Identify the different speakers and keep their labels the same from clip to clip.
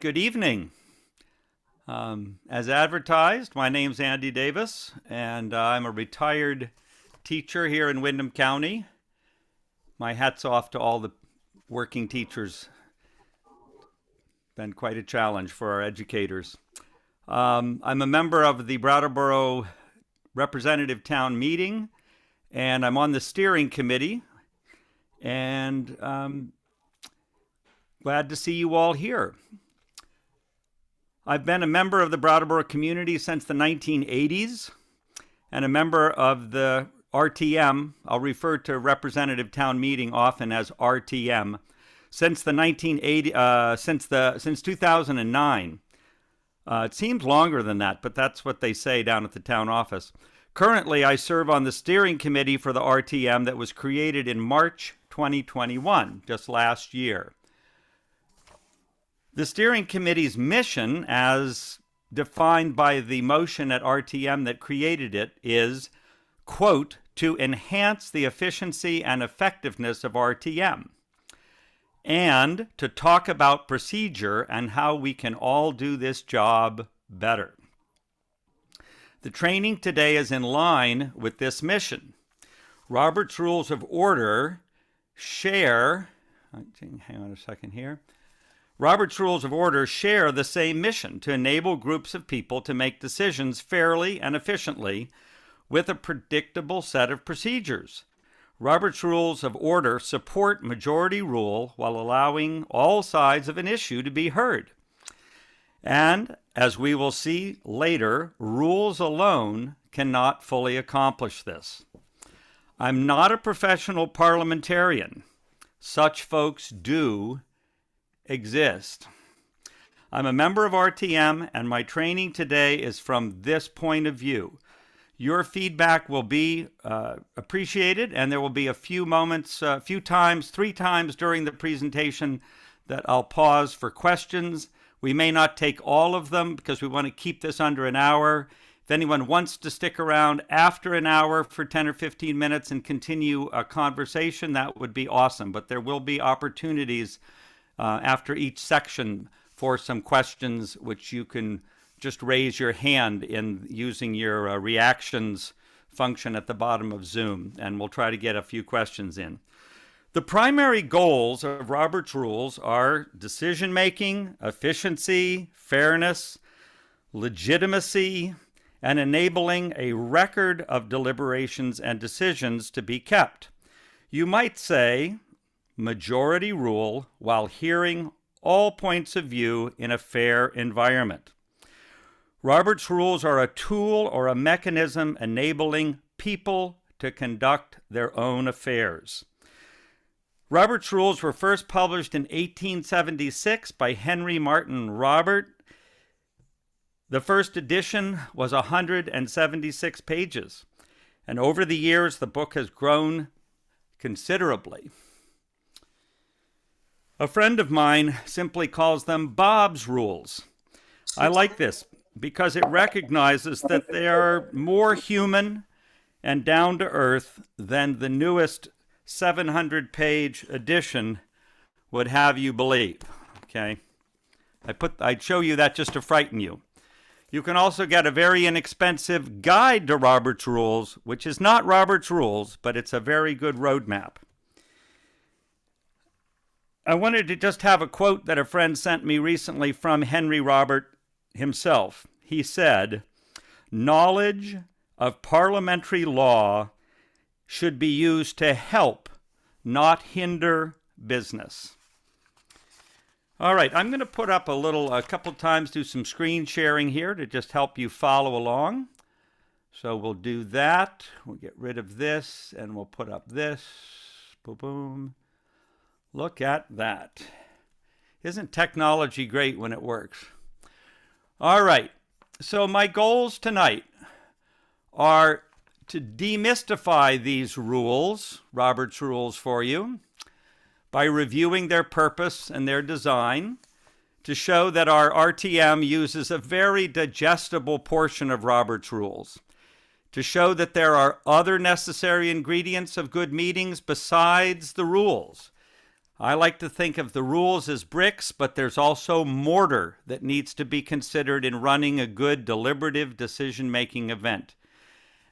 Speaker 1: Good evening. As advertised, my name's Andy Davis, and I'm a retired teacher here in Windham County. My hat's off to all the working teachers. Been quite a challenge for our educators. I'm a member of the Brattleboro Representative Town Meeting, and I'm on the steering committee, and glad to see you all here. I've been a member of the Brattleboro community since the 1980s and a member of the RTM. I'll refer to Representative Town Meeting often as RTM since the 2009. It seems longer than that, but that's what they say down at the town office. Currently, I serve on the steering committee for the RTM that was created in March 2021, just last year. The steering committee's mission, as defined by the motion at RTM that created it, is, quote, to enhance the efficiency and effectiveness of RTM, and to talk about procedure and how we can all do this job better. The training today is in line with this mission. Robert's Rules of Order share, hang on a second here. Robert's Rules of Order share the same mission to enable groups of people to make decisions fairly and efficiently with a predictable set of procedures. Robert's Rules of Order support majority rule while allowing all sides of an issue to be heard. And, as we will see later, rules alone cannot fully accomplish this. I'm not a professional parliamentarian. Such folks do exist. I'm a member of RTM, and my training today is from this point of view. Your feedback will be appreciated, and there will be a few moments, three times during the presentation that I'll pause for questions. We may not take all of them because we want to keep this under an hour. If anyone wants to stick around after an hour for 10 or 15 minutes and continue a conversation, that would be awesome. But there will be opportunities after each section for some questions, which you can just raise your hand in using your reactions function at the bottom of Zoom, and we'll try to get a few questions in. The primary goals of Robert's Rules are decision-making, efficiency, fairness, legitimacy, and enabling a record of deliberations and decisions to be kept. You might say majority rule while hearing all points of view in a fair environment. Robert's Rules are a tool or a mechanism enabling people to conduct their own affairs. Robert's Rules were first published in 1876 by Henry Martin Robert. The first edition was 176 pages, and over the years the book has grown considerably. A friend of mine simply calls them Bob's Rules. I like this because it recognizes that they are more human and down to earth than the newest 700-page edition would have you believe. Okay, I'd show you that just to frighten you. You can also get a very inexpensive guide to Robert's Rules, which is not Robert's Rules, but it's a very good roadmap. I wanted to just have a quote that a friend sent me recently from Henry Robert himself. He said, "Knowledge of parliamentary law should be used to help, not hinder business." All right, I'm going to put up a couple times, do some screen sharing here to just help you follow along. So we'll do that. We'll get rid of this, and we'll put up this. Boom, boom. Look at that. Isn't technology great when it works? All right, so my goals tonight are to demystify these rules, Robert's Rules for you, by reviewing their purpose and their design, to show that our RTM uses a very digestible portion of Robert's Rules, to show that there are other necessary ingredients of good meetings besides the rules. I like to think of the rules as bricks, but there's also mortar that needs to be considered in running a good deliberative decision-making event.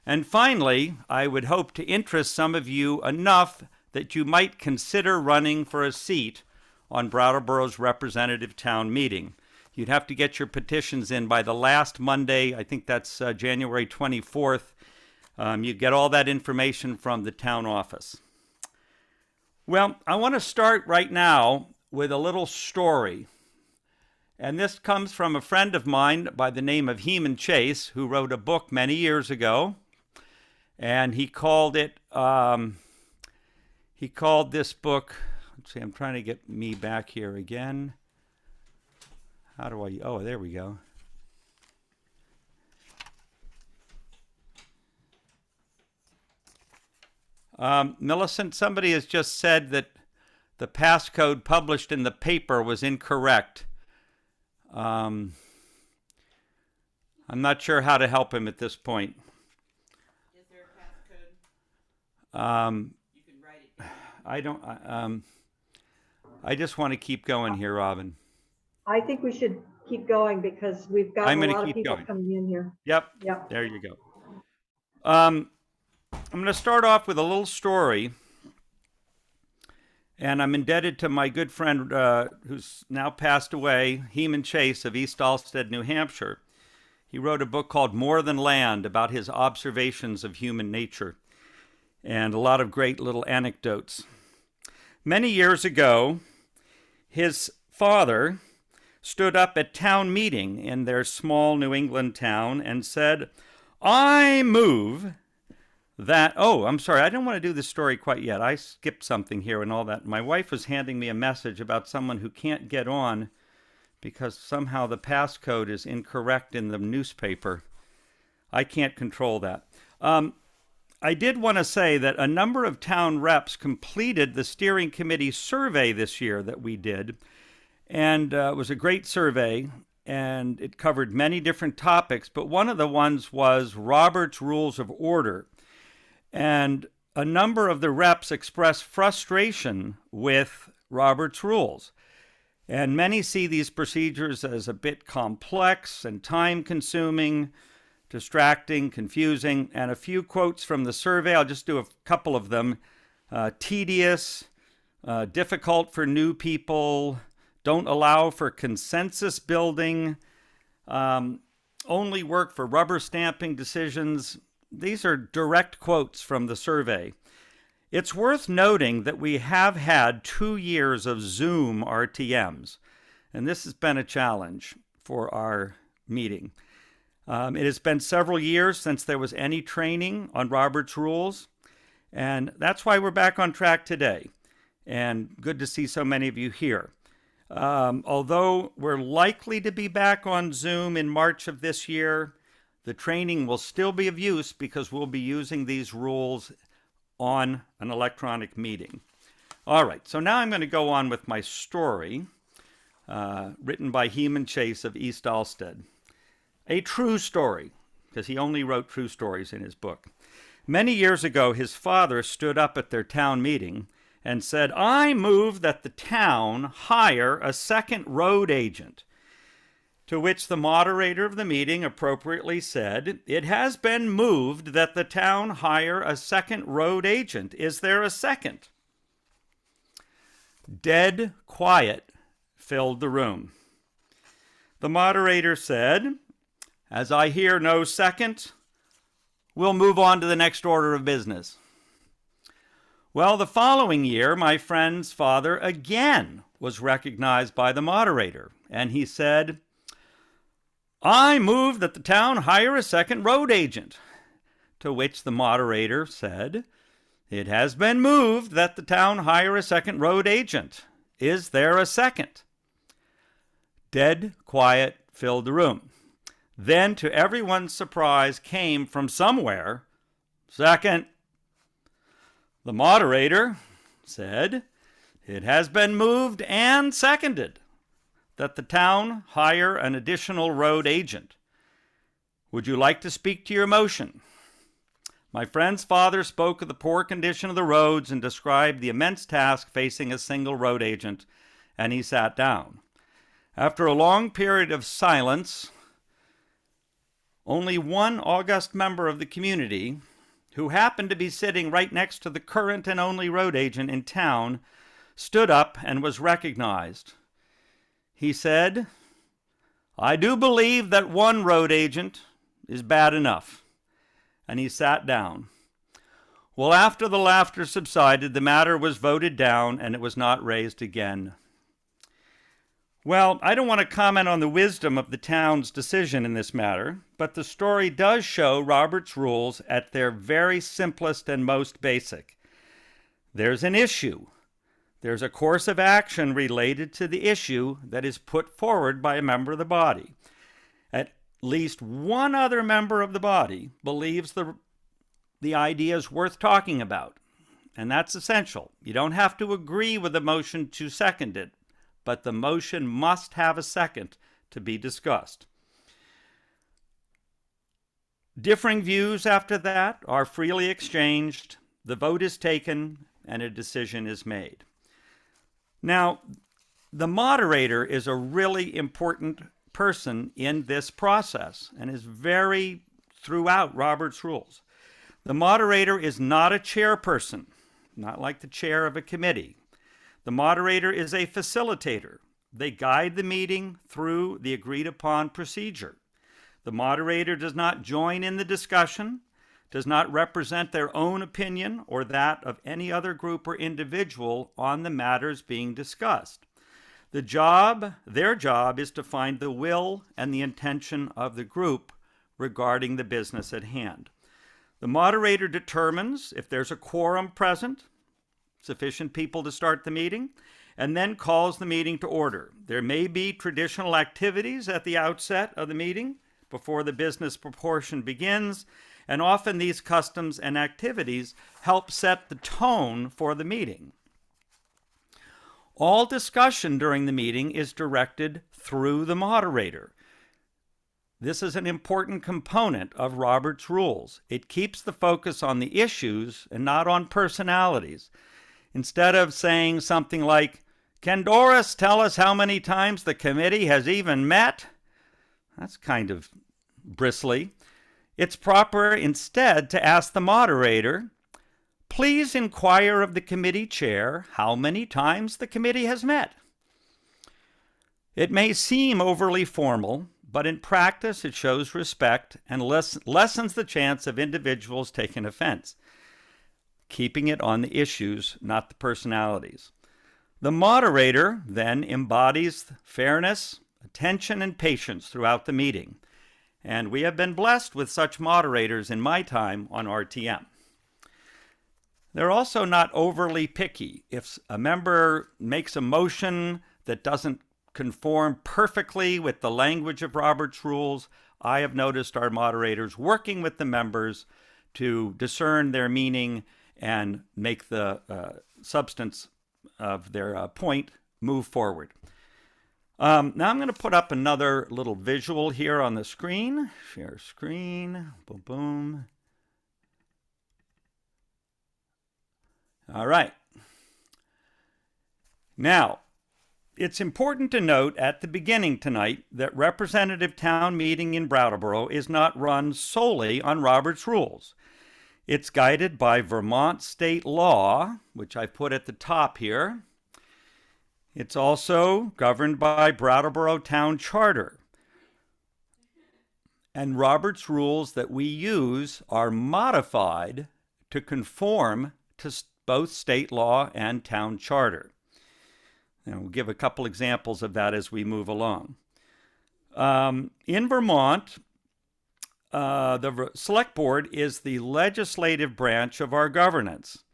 Speaker 1: And finally, I would hope to interest some of you enough that you might consider running for a seat on Brattleboro's representative town meeting. You'd have to get your petitions in by the last Monday, I think that's January 24th. You get all that information from the town office. Well, I want to start right now with a little story. And this comes from a friend of mine by the name of Heman Chase, who wrote a book many years ago. And he called this book, let's see, I'm trying to get me back here again. How do I, oh, there we go. Millicent, somebody has just said that the passcode published in the paper was incorrect. I'm not sure how to help him at this point.
Speaker 2: Is there a passcode? You can write it down.
Speaker 1: I don't. I just want to keep going here, Robin.
Speaker 3: I think we should keep going because we've got a lot of people coming in here.
Speaker 1: Yep. There you go. I'm going to start off with a little story, and I'm indebted to my good friend who's now passed away, Heman Chase of East Alstead, New Hampshire. He wrote a book called More Than Land about his observations of human nature, and a lot of great little anecdotes. Many years ago, his father stood up at town meeting in their small New England town and said, "I move that," oh, I'm sorry, I didn't want to do this story quite yet. I skipped something here and all that. My wife was handing me a message about someone who can't get on because somehow the passcode is incorrect in the newspaper. I can't control that. I did want to say that a number of town reps completed the steering committee survey this year that we did, and it was a great survey, and it covered many different topics, but one of the ones was Robert's Rules of Order. And a number of the reps expressed frustration with Robert's Rules. And many see these procedures as a bit complex and time-consuming, distracting, confusing, and a few quotes from the survey. I'll just do a couple of them. Tedious, difficult for new people, don't allow for consensus building, only work for rubber stamping decisions. These are direct quotes from the survey. It's worth noting that we have had 2 years of Zoom RTMs, and this has been a challenge for our meeting. It has been several years since there was any training on Robert's Rules, and that's why we're back on track today, and good to see so many of you here. Although we're likely to be back on Zoom in March of this year, the training will still be of use because we'll be using these rules on an electronic meeting. All right, so now I'm going to go on with my story, written by Heman Chase of East Alstead. A true story, because he only wrote true stories in his book. Many years ago, his father stood up at their town meeting and said, "I move that the town hire a second road agent." To which the moderator of the meeting appropriately said, "It has been moved that the town hire a second road agent. Is there a second?" Dead quiet filled the room. The moderator said, "As I hear no second, we'll move on to the next order of business." Well, the following year, my friend's father again was recognized by the moderator, and he said, "I move that the town hire a second road agent." To which the moderator said, "It has been moved that the town hire a second road agent. Is there a second?" Dead quiet filled the room. Then, to everyone's surprise, came from somewhere, "Second." The moderator said, "It has been moved and seconded that the town hire an additional road agent. Would you like to speak to your motion?" My friend's father spoke of the poor condition of the roads and described the immense task facing a single road agent, and he sat down. After a long period of silence, only one august member of the community, who happened to be sitting right next to the current and only road agent in town, stood up and was recognized. He said, "I do believe that one road agent is bad enough." And he sat down. Well, after the laughter subsided, the matter was voted down and it was not raised again. Well, I don't want to comment on the wisdom of the town's decision in this matter, but the story does show Robert's rules at their very simplest and most basic. There's an issue. There's a course of action related to the issue that is put forward by a member of the body. At least one other member of the body believes the idea is worth talking about, and that's essential. You don't have to agree with the motion to second it, but the motion must have a second to be discussed. Differing views after that are freely exchanged, the vote is taken, and a decision is made. Now, the moderator is a really important person in this process and is very throughout Robert's rules. The moderator is not a chairperson, not like the chair of a committee. The moderator is a facilitator. They guide the meeting through the agreed upon procedure. The moderator does not join in the discussion, does not represent their own opinion or that of any other group or individual on the matters being discussed. Their job is to find the will and the intention of the group regarding the business at hand. The moderator determines if there's a quorum present, sufficient people to start the meeting, and then calls the meeting to order. There may be traditional activities at the outset of the meeting before the business portion begins, and often these customs and activities help set the tone for the meeting. All discussion during the meeting is directed through the moderator. This is an important component of Robert's rules. It keeps the focus on the issues and not on personalities. Instead of saying something like, "Can Doris tell us how many times the committee has even met?" That's kind of bristly. It's proper instead to ask the moderator, "Please inquire of the committee chair how many times the committee has met." It may seem overly formal, but in practice it shows respect and lessens the chance of individuals taking offense, keeping it on the issues, not the personalities. The moderator then embodies fairness, attention, and patience throughout the meeting, and we have been blessed with such moderators in my time on RTM. They're also not overly picky. If a member makes a motion that doesn't conform perfectly with the language of Robert's rules, I have noticed our moderators working with the members to discern their meaning and make the substance of their point move forward. Now I'm going to put up another little visual here on the screen. Share screen. Boom, boom. All right. Now, it's important to note at the beginning tonight that representative town meeting in Brattleboro is not run solely on Robert's rules. It's guided by Vermont state law, which I put at the top here. It's also governed by Brattleboro Town Charter. And Robert's rules that we use are modified to conform to both state law and town charter. And we'll give a couple examples of that as we move along. In Vermont, the Select Board is the legislative branch of our governance.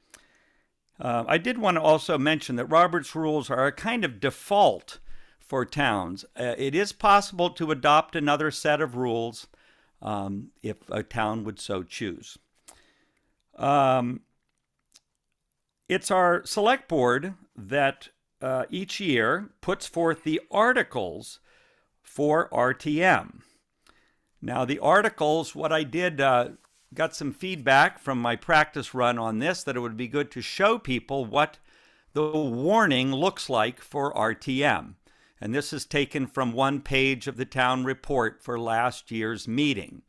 Speaker 1: I did want to also mention that Robert's rules are a kind of default for towns. It is possible to adopt another set of rules if a town would so choose. It's our Select Board that each year puts forth the articles for RTM. Now, the articles, what I did got some feedback from my practice run on this that it would be good to show people what the warning looks like for RTM. And this is taken from one page of the town report for last year's meeting.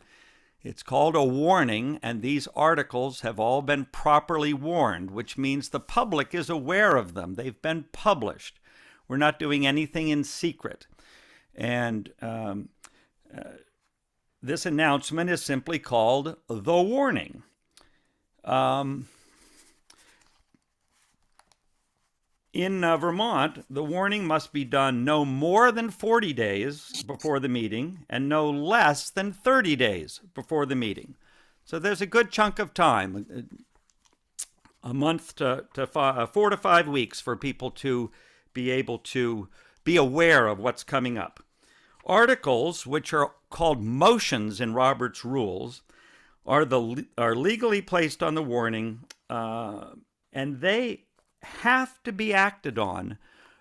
Speaker 1: It's called a warning, and these articles have all been properly warned, which means the public is aware of them. They've been published. We're not doing anything in secret. And this announcement is simply called the warning. In Vermont, the warning must be done no more than 40 days before the meeting and no less than 30 days before the meeting. So there's a good chunk of time, a month to 4 to 5 weeks for people to be able to be aware of what's coming up. Articles, which are called motions in Robert's rules, are legally placed on the warning, and they have to be acted on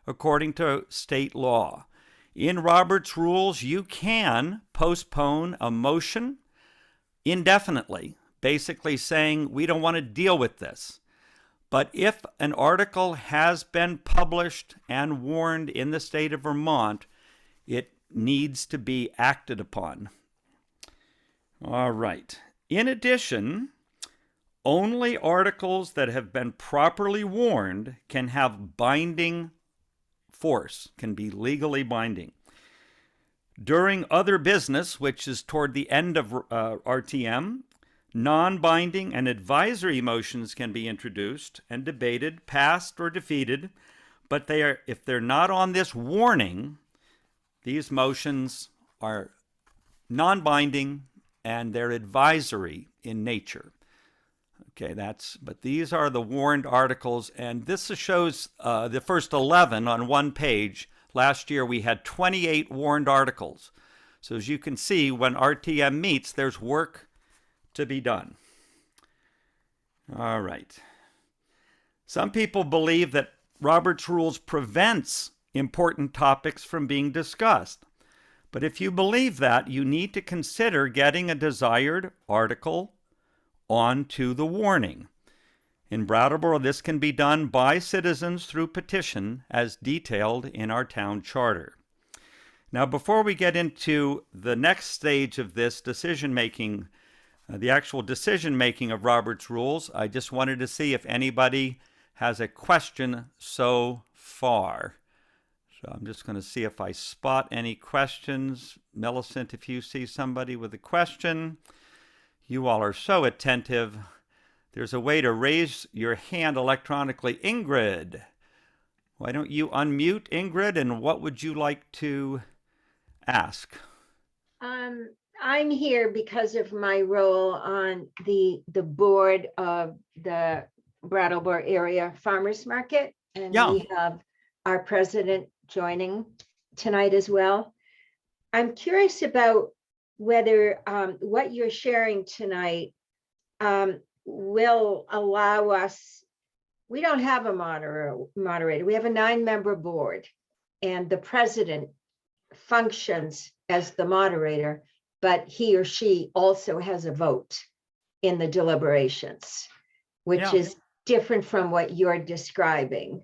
Speaker 1: according to state law. In Robert's rules, you can postpone a motion indefinitely, basically saying we don't want to deal with this. But if an article has been published and warned in the state of Vermont, it needs to be acted upon. All right. In addition, only articles that have been properly warned can have binding force, can be legally binding. During other business, which is toward the end of RTM, non-binding and advisory motions can be introduced and debated, passed or defeated, but if they're not on this warning, these motions are non-binding and they're advisory in nature. Okay, but these are the warned articles, and this shows the first 11 on one page. Last year we had 28 warned articles. So as you can see, when RTM meets, there's work to be done. All right. Some people believe that Robert's Rules prevents important topics from being discussed. But if you believe that, you need to consider getting a desired article onto the warning. In Brattleboro, this can be done by citizens through petition as detailed in our town charter. Now, before we get into the next stage of this decision-making, the actual decision-making of Robert's Rules, I just wanted to see if anybody has a question so far. So I'm just going to see if I spot any questions. Millicent, if you see somebody with a question. You all are so attentive. There's a way to raise your hand electronically. Ingrid, why don't you unmute, Ingrid, and what would you like to ask?
Speaker 4: I'm here because of my role on the board of the Brattleboro area farmers market, and we have our president joining tonight as well. I'm curious about whether what you're sharing tonight will allow us. We don't have a moderator. We have a 9-member board, and the president functions as the moderator, but he or she also has a vote in the deliberations, which is different from what you're describing.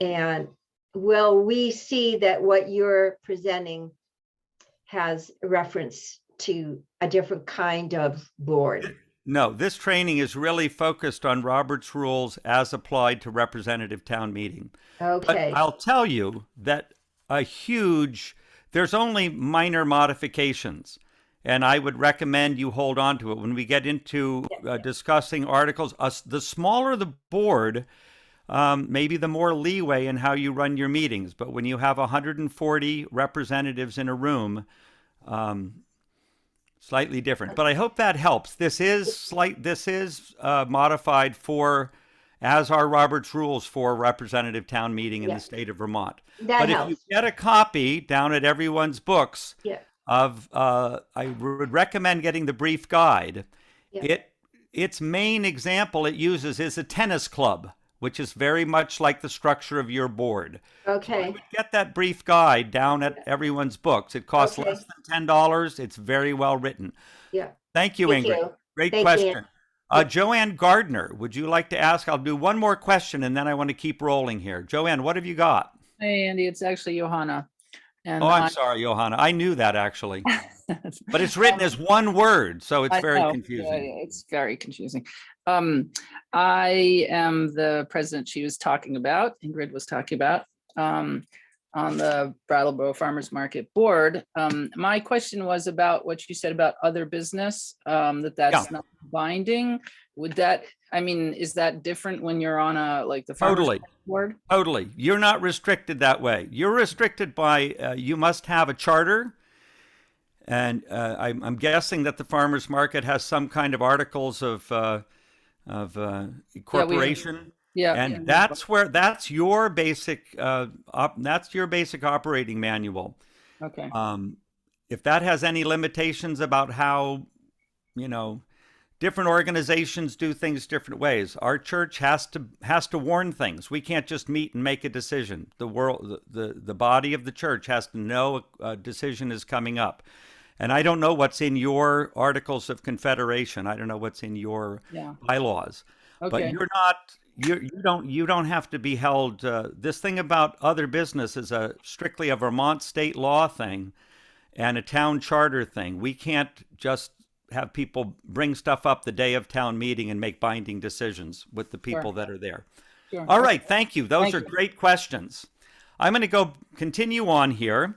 Speaker 4: And will we see that what you're presenting has reference to a different kind of board?
Speaker 1: No, this training is really focused on Robert's Rules as applied to representative town meeting.
Speaker 4: Okay.
Speaker 1: But I'll tell you that there's only minor modifications, and I would recommend you hold on to it when we get into discussing articles. The smaller the board, maybe the more leeway in how you run your meetings. But when you have 140 representatives in a room, slightly different. But I hope that helps. This is modified as are Robert's Rules for representative town meeting in the state of Vermont. But if you get a copy down at everyone's books I would recommend getting the brief guide. Its main example it uses is a tennis club, which is very much like the structure of your board.
Speaker 4: Okay.
Speaker 1: So I would get that brief guide down at everyone's books. It costs less than $10. It's very well written.
Speaker 4: Yeah.
Speaker 1: Thank you,
Speaker 4: Thank
Speaker 1: Ingrid.
Speaker 4: you.
Speaker 1: Great
Speaker 4: Thank you.
Speaker 1: question. Joanne Gardner, would you like to ask? I'll do one more question and then I want to keep rolling here. Joanne, what have you got?
Speaker 2: Hey, Andy, it's actually Johanna. And
Speaker 1: Oh, I'm sorry, Johanna. I knew that actually. But it's written
Speaker 2: Um,
Speaker 1: as one word, so it's
Speaker 2: I
Speaker 1: very
Speaker 2: know.
Speaker 1: confusing.
Speaker 2: Yeah, it's very confusing. I am the president she was talking about, Ingrid was talking about, on the Brattleboro Farmers Market Board. My question was about what you said about other business, that's not binding. Would that, I mean, is that different when you're on like the farmers
Speaker 1: Totally.
Speaker 2: board?
Speaker 1: Totally. You're not restricted that way. You're restricted by, you must have a charter. And I'm guessing that the farmers market has some kind of articles of incorporation. And that's your basic operating manual.
Speaker 2: Okay.
Speaker 1: If that has any limitations about how, you know, different organizations do things different ways. Our church has to warn things. We can't just meet and make a decision. The body of the church has to know a decision is coming up. And I don't know what's in your Articles of Confederation. I don't know what's in your bylaws.
Speaker 2: Okay.
Speaker 1: But you don't have to be held. This thing about other business is strictly a Vermont state law thing and a town charter thing. We can't just have people bring stuff up the day of town meeting and make binding decisions with the people that are there.
Speaker 2: Sure.
Speaker 1: All right, thank you. Those are great questions. I'm going to continue on here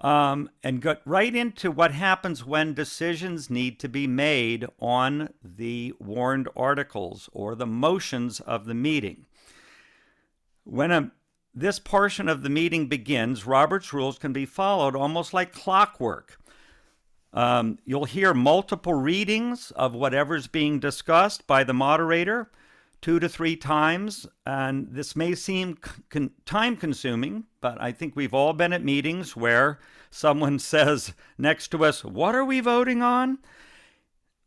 Speaker 1: and get right into what happens when decisions need to be made on the warned articles or the motions of the meeting. When this portion of the meeting begins, Robert's rules can be followed almost like clockwork. You'll hear multiple readings of whatever's being discussed by the moderator 2 to 3 times, and this may seem time-consuming, but I think we've all been at meetings where someone says next to us, "What are we voting on?"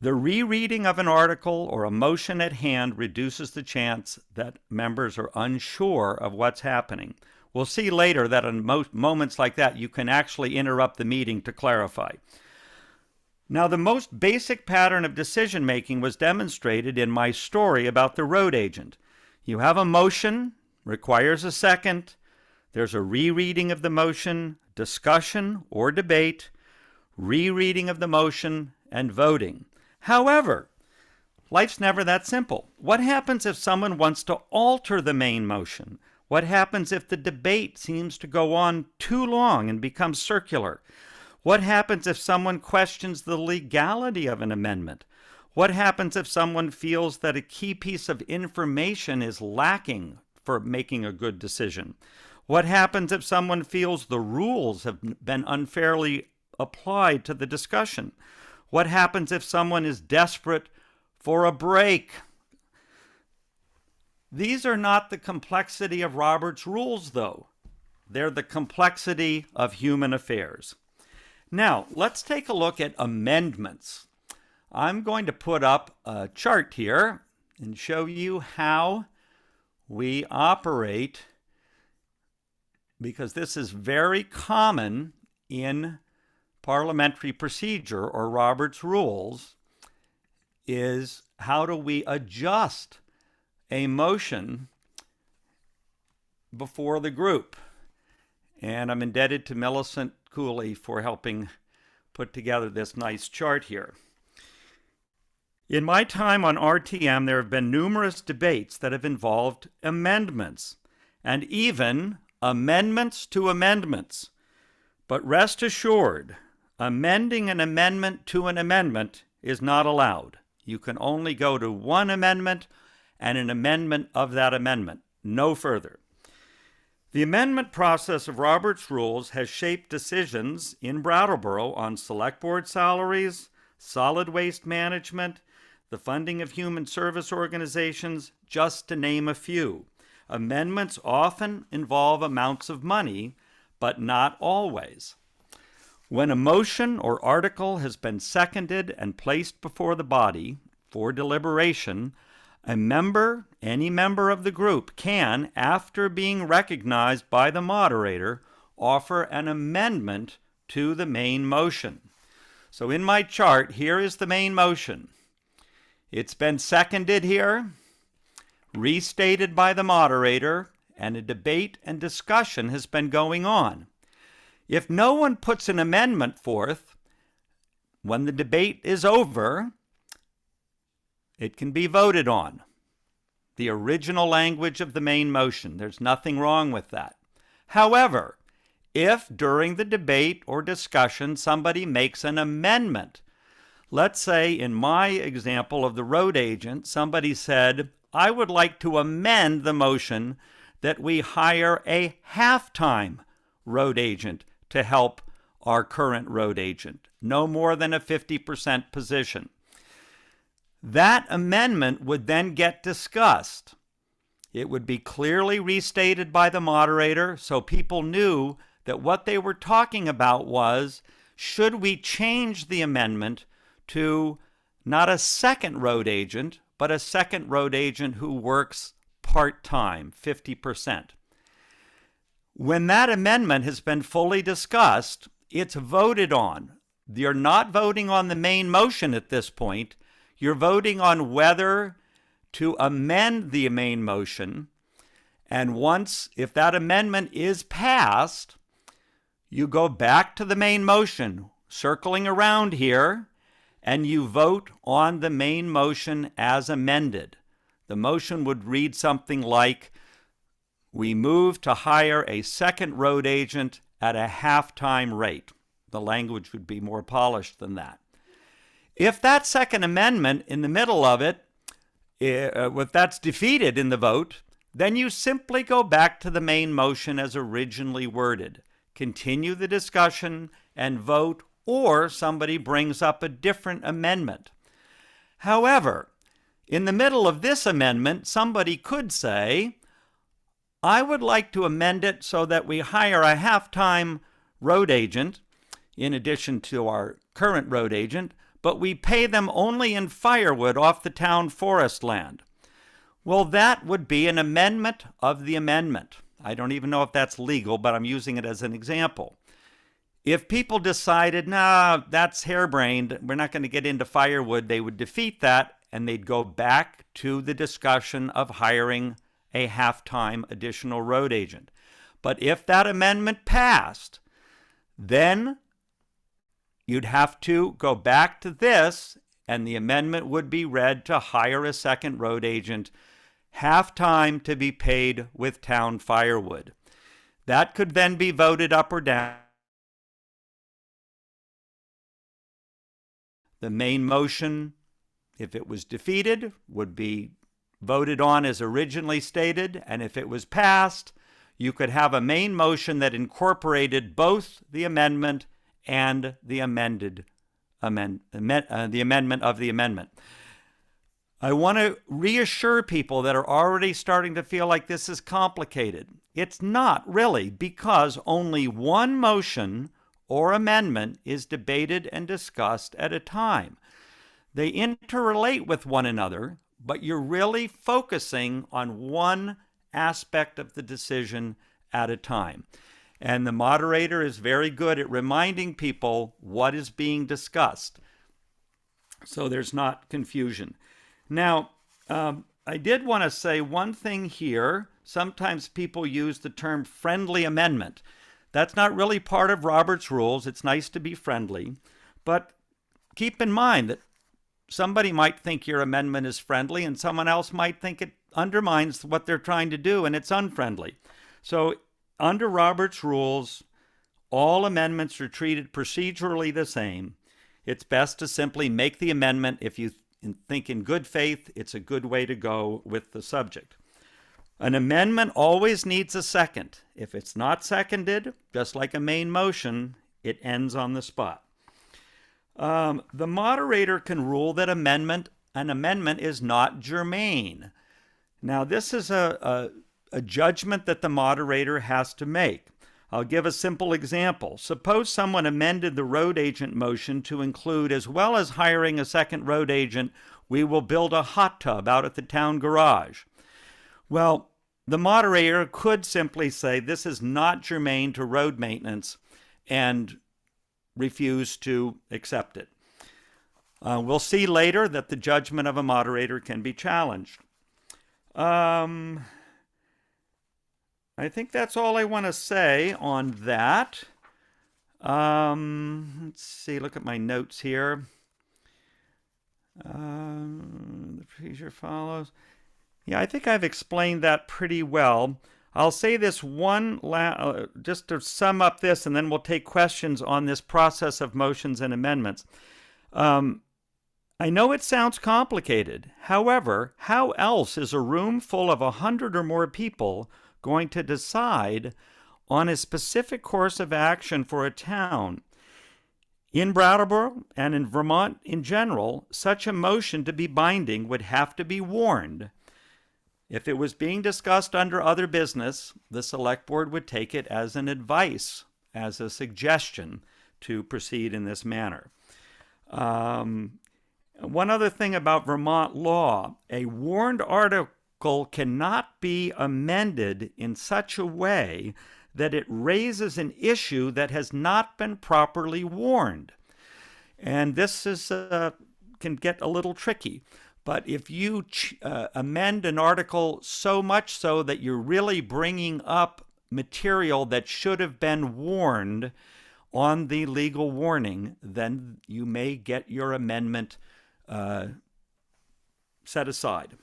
Speaker 1: The rereading of an article or a motion at hand reduces the chance that members are unsure of what's happening. We'll see later that in moments like that, you can actually interrupt the meeting to clarify. Now, the most basic pattern of decision-making was demonstrated in my story about the road agent. You have a motion, requires a second, there's a rereading of the motion, discussion or debate, rereading of the motion, and voting. However, life's never that simple. What happens if someone wants to alter the main motion? What happens if the debate seems to go on too long and becomes circular? What happens if someone questions the legality of an amendment? What happens if someone feels that a key piece of information is lacking for making a good decision? What happens if someone feels the rules have been unfairly applied to the discussion? What happens if someone is desperate for a break? These are not the complexity of Robert's rules, though. They're the complexity of human affairs. Now, let's take a look at amendments. I'm going to put up a chart here and show you how we operate, because this is very common in parliamentary procedure or Robert's rules, is how do we adjust a motion before the group. And I'm indebted to Millicent Cooley for helping put together this nice chart here. In my time on RTM, there have been numerous debates that have involved amendments, and even amendments to amendments. But rest assured, amending an amendment to an amendment is not allowed. You can only go to one amendment and an amendment of that amendment, no further. The amendment process of Robert's Rules has shaped decisions in Brattleboro on select board salaries, solid waste management, the funding of human service organizations, just to name a few. Amendments often involve amounts of money, but not always. When a motion or article has been seconded and placed before the body for deliberation, any member of the group can, after being recognized by the moderator, offer an amendment to the main motion. So in my chart, here is the main motion. It's been seconded here, restated by the moderator, and a debate and discussion has been going on. If no one puts an amendment forth, when the debate is over, it can be voted on. The original language of the main motion. There's nothing wrong with that. However, if during the debate or discussion somebody makes an amendment, let's say in my example of the road agent, somebody said, I would like to amend the motion that we hire a half-time road agent to help our current road agent, no more than a 50% position. That amendment would then get discussed. It would be clearly restated by the moderator so people knew that what they were talking about was, should we change the amendment to not a second road agent, but a second road agent who works part-time, 50%. When that amendment has been fully discussed, it's voted on. You're not voting on the main motion at this point. You're voting on whether to amend the main motion. And once, if that amendment is passed, you go back to the main motion, circling around here, and you vote on the main motion as amended. The motion would read something like, we move to hire a second road agent at a half-time rate. The language would be more polished than that. If that second amendment in the middle of it, if that's defeated in the vote, then you simply go back to the main motion as originally worded. Continue the discussion and vote, or somebody brings up a different amendment. However, in the middle of this amendment, somebody could say, I would like to amend it so that we hire a half-time road agent in addition to our current road agent, but we pay them only in firewood off the town forest land. Well, that would be an amendment of the amendment. I don't even know if that's legal, but I'm using it as an example. If people decided, nah, that's harebrained, we're not going to get into firewood, they would defeat that and they'd go back to the discussion of hiring a half-time additional road agent. But if that amendment passed, then you'd have to go back to this, and the amendment would be read to hire a second road agent, half-time, to be paid with town firewood. That could then be voted up or down. The main motion, if it was defeated, would be voted on as originally stated, and if it was passed, you could have a main motion that incorporated both the amendment and the amendment of the amendment. I want to reassure people that are already starting to feel like this is complicated. It's not really, because only one motion or amendment is debated and discussed at a time. They interrelate with one another, but you're really focusing on one aspect of the decision at a time. And the moderator is very good at reminding people what is being discussed, so there's not confusion. Now, I did want to say one thing here. Sometimes people use the term friendly amendment. That's not really part of Robert's rules. It's nice to be friendly, but keep in mind that somebody might think your amendment is friendly and someone else might think it undermines what they're trying to do and it's unfriendly. So under Robert's rules, all amendments are treated procedurally the same. It's best to simply make the amendment if you think in good faith it's a good way to go with the subject. An amendment always needs a second. If it's not seconded, just like a main motion, it ends on the spot. The moderator can rule that an amendment is not germane. Now, this is a judgment that the moderator has to make. I'll give a simple example. Suppose someone amended the road agent motion to include, as well as hiring a second road agent, we will build a hot tub out at the town garage. Well, the moderator could simply say this is not germane to road maintenance and refuse to accept it. We'll see later that the judgment of a moderator can be challenged. I think that's all I want to say on that. Let's see, look at my notes here. The procedure follows. Yeah, I think I've explained that pretty well. I'll say this just to sum up this, and then we'll take questions on this process of motions and amendments. I know it sounds complicated. However, how else is a room full of 100 or more people going to decide on a specific course of action for a town? In Brattleboro and in Vermont in general, such a motion to be binding would have to be warned. If it was being discussed under other business, the select board would take it as an advice, as a suggestion to proceed in this manner. One other thing about Vermont law, a warned article cannot be amended in such a way that it raises an issue that has not been properly warned. And this can get a little tricky. But if you amend an article so much so that you're really bringing up material that should have been warned on the legal warning, then you may get your amendment set aside.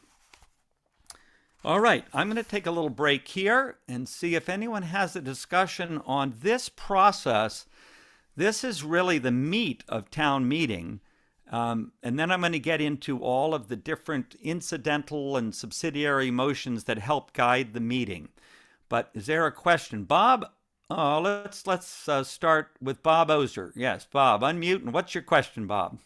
Speaker 1: All right, I'm going to take a little break here and see if anyone has a discussion on this process. This is really the meat of town meeting. And then I'm going to get into all of the different incidental and subsidiary motions that help guide the meeting. But is there a question? Bob, let's start with Bob Ozer. Yes, Bob, unmute. And what's your question, Bob?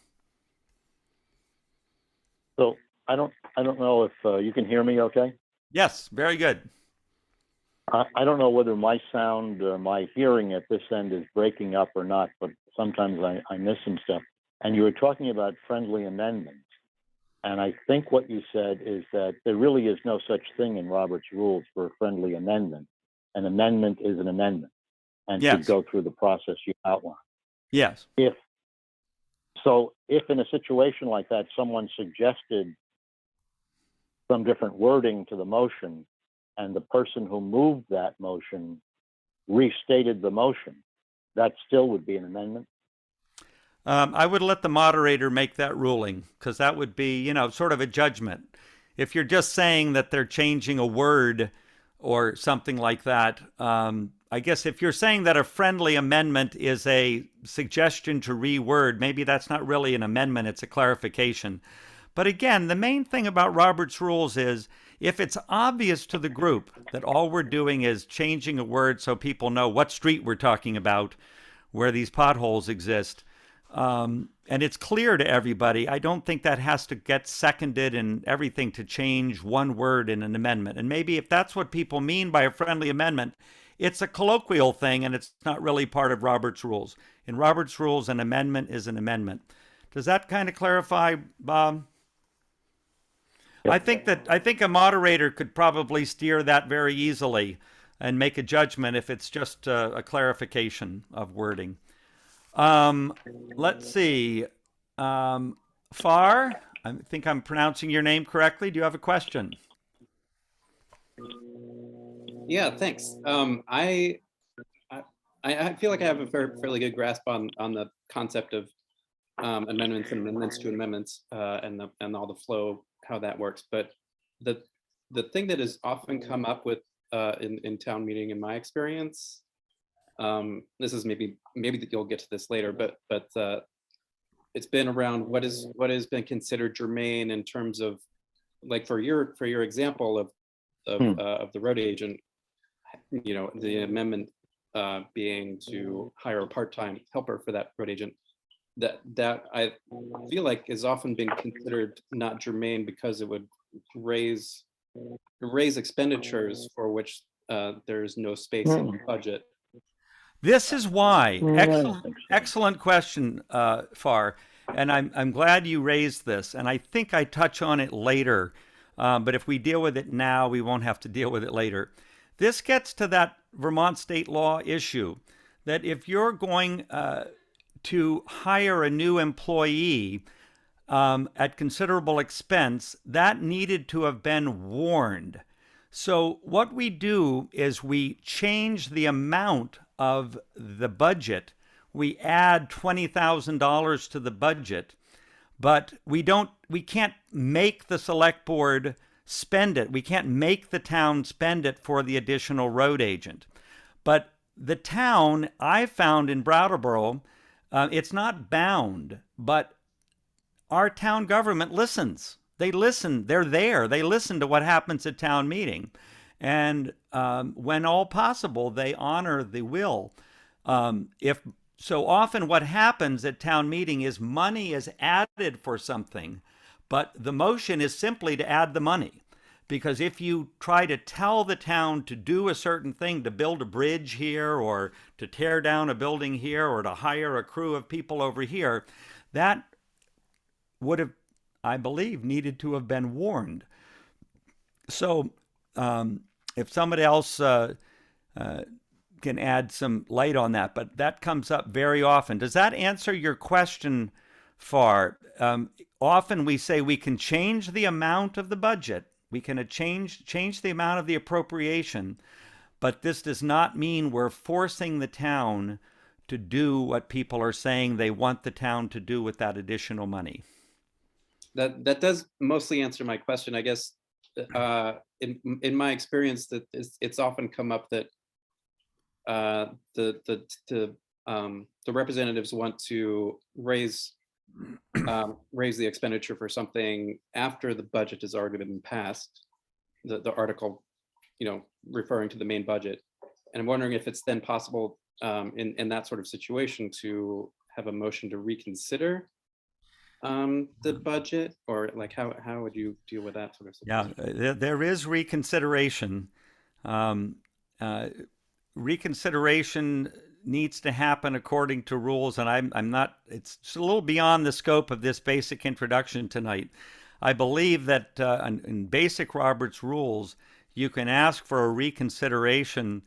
Speaker 5: So I don't know if you can hear me okay?
Speaker 1: Yes, very good.
Speaker 5: I don't know whether my sound or my hearing at this end is breaking up or not, but sometimes I miss some stuff. And you were talking about friendly amendments. And I think what you said is that there really is no such thing in Robert's rules for a friendly amendment. An amendment is an amendment and should go through the process you outlined.
Speaker 1: Yes.
Speaker 5: If in a situation like that, someone suggested some different wording to the motion and the person who moved that motion restated the motion, that still would be an amendment?
Speaker 1: I would let the moderator make that ruling, because that would be, sort of a judgment. If you're just saying that they're changing a word or something like that, I guess if you're saying that a friendly amendment is a suggestion to reword, maybe that's not really an amendment, it's a clarification. But again, the main thing about Robert's rules is if it's obvious to the group that all we're doing is changing a word so people know what street we're talking about, where these potholes exist, and it's clear to everybody, I don't think that has to get seconded and everything to change one word in an amendment. And maybe if that's what people mean by a friendly amendment, it's a colloquial thing and it's not really part of Robert's rules. In Robert's rules, an amendment is an amendment. Does that kind of clarify, Bob? Yep. I think a moderator could probably steer that very easily and make a judgment if it's just a clarification of wording. Let's see. Far, I think I'm pronouncing your name correctly. Do you have a question?
Speaker 6: Yeah, thanks. I feel like I have a fairly good grasp on the concept of amendments and amendments to amendments and all the flow, how that works. But the thing that has often come up with in town meeting, in my experience, this is maybe that you'll get to this later, but it's been around what has been considered germane in terms of, like, for your example of the road agent, the amendment being to hire a part-time helper for that road agent, that I feel like has often been considered not germane because it would raise expenditures for which there's no space in the budget.
Speaker 1: This is why. Excellent question, Far. And I'm glad you raised this. And I think I touch on it later. But if we deal with it now, we won't have to deal with it later. This gets to that Vermont state law issue that if you're going to hire a new employee, at considerable expense, that needed to have been warned. So what we do is we change the amount of the budget. We add $20,000 to the budget, but we can't make the select board spend it. We can't make the town spend it for the additional road agent. But the town, I found in Brattleboro, it's not bound, but our town government listens. They listen. They're there. They listen to what happens at town meeting. And when all possible, they honor the will. If so often what happens at town meeting is money is added for something, but the motion is simply to add the money. Because if you try to tell the town to do a certain thing, to build a bridge here, or to tear down a building here, or to hire a crew of people over here, that would have, I believe, needed to have been warned. So if somebody else can add some light on that, but that comes up very often. Does that answer your question, Far? Often we say we can change the amount of the budget, we can change the amount of the appropriation, but this does not mean we're forcing the town to do what people are saying they want the town to do with that additional money.
Speaker 6: That does mostly answer my question. I guess in my experience, that it's often come up that the representatives want to raise the expenditure for something after the budget has already been passed, the article, referring to the main budget. And I'm wondering if it's then possible in that sort of situation to have a motion to reconsider the budget, or like how would you deal with that sort of situation?
Speaker 1: Yeah, there is reconsideration. Reconsideration needs to happen according to rules, and I'm not, it's a little beyond the scope of this basic introduction tonight. I believe that in basic Robert's rules, you can ask for a reconsideration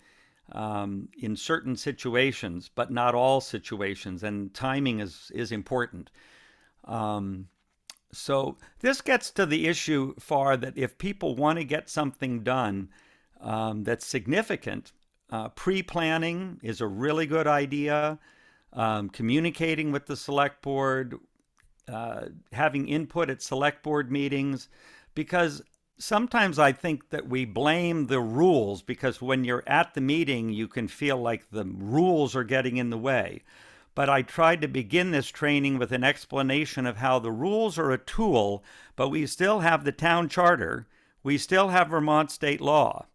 Speaker 1: in certain situations, but not all situations, and timing is important. So this gets to the issue, Far, that if people want to get something done that's significant, pre-planning is a really good idea. Communicating with the select board, having input at select board meetings, because sometimes I think that we blame the rules, because when you're at the meeting, you can feel like the rules are getting in the way. But I tried to begin this training with an explanation of how the rules are a tool, but we still have the town charter, we still have Vermont state law,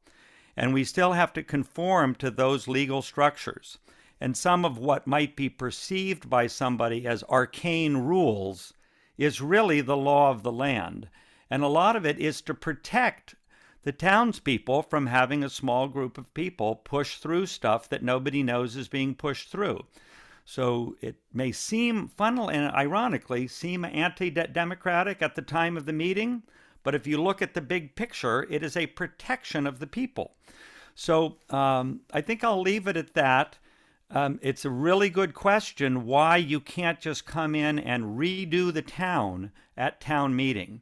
Speaker 1: and we still have to conform to those legal structures. And some of what might be perceived by somebody as arcane rules is really the law of the land. And a lot of it is to protect the townspeople from having a small group of people push through stuff that nobody knows is being pushed through. So it may seem, funnily and ironically, seem anti-democratic at the time of the meeting, but if you look at the big picture, it is a protection of the people. So I think I'll leave it at that. It's a really good question why you can't just come in and redo the town at town meeting.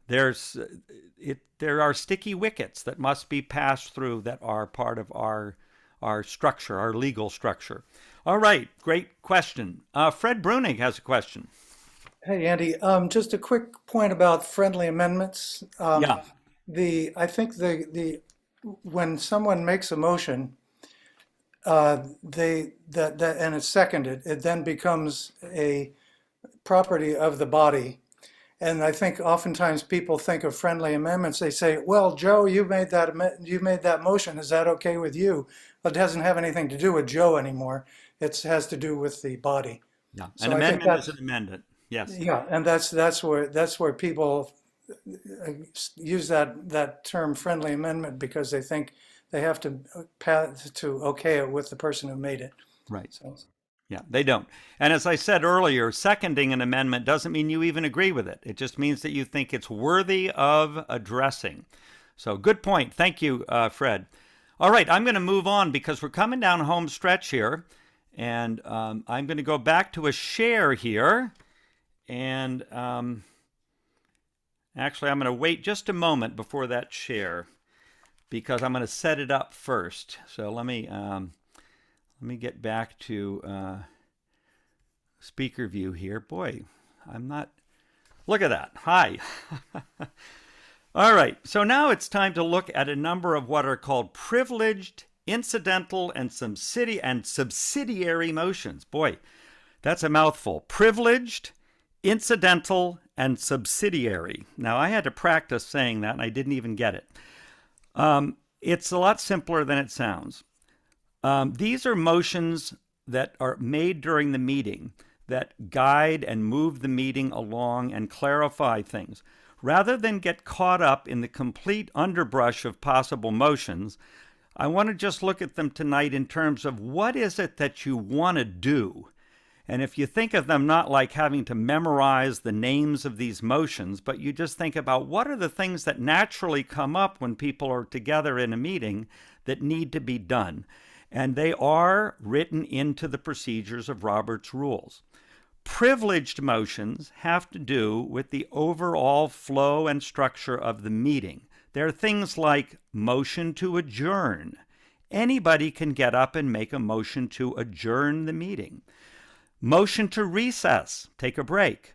Speaker 1: There are sticky wickets that must be passed through that are part of our structure, our legal structure. All right, great question. Fred Brunig has a question.
Speaker 7: Hey, Andy, just a quick point about friendly amendments.
Speaker 1: Yeah.
Speaker 7: I think when someone makes a motion, and it's seconded, it then becomes a property of the body. And I think oftentimes people think of friendly amendments. They say, "Well, Joe, you made that motion. Is that okay with you?" But it doesn't have anything to do with Joe anymore. It has to do with the body.
Speaker 1: Yeah,
Speaker 7: So
Speaker 1: an amendment is an amendment. Yes.
Speaker 7: Yeah, and that's where people use that term friendly amendment, because they think they have to okay it with the person who made it.
Speaker 1: Right.
Speaker 7: So.
Speaker 1: Yeah, they don't. And as I said earlier, seconding an amendment doesn't mean you even agree with it. It just means that you think it's worthy of addressing. So good point. Thank you, Fred. All right, I'm going to move on because we're coming down home stretch here. And I'm going to go back to a share here. And actually, I'm going to wait just a moment before that share because I'm going to set it up first. So let me get back to speaker view here. Boy, I'm not. Look at that. Hi. All right. So now it's time to look at a number of what are called privileged, incidental, and subsidiary motions. Boy, that's a mouthful. Privileged, incidental, and subsidiary. Now, I had to practice saying that, and I didn't even get it. It's a lot simpler than it sounds. These are motions that are made during the meeting that guide and move the meeting along and clarify things. Rather than get caught up in the complete underbrush of possible motions, I want to just look at them tonight in terms of what is it that you want to do. And if you think of them not like having to memorize the names of these motions, but you just think about what are the things that naturally come up when people are together in a meeting that need to be done. And they are written into the procedures of Robert's Rules. Privileged motions have to do with the overall flow and structure of the meeting. There are things like motion to adjourn. Anybody can get up and make a motion to adjourn the meeting. Motion to recess, take a break.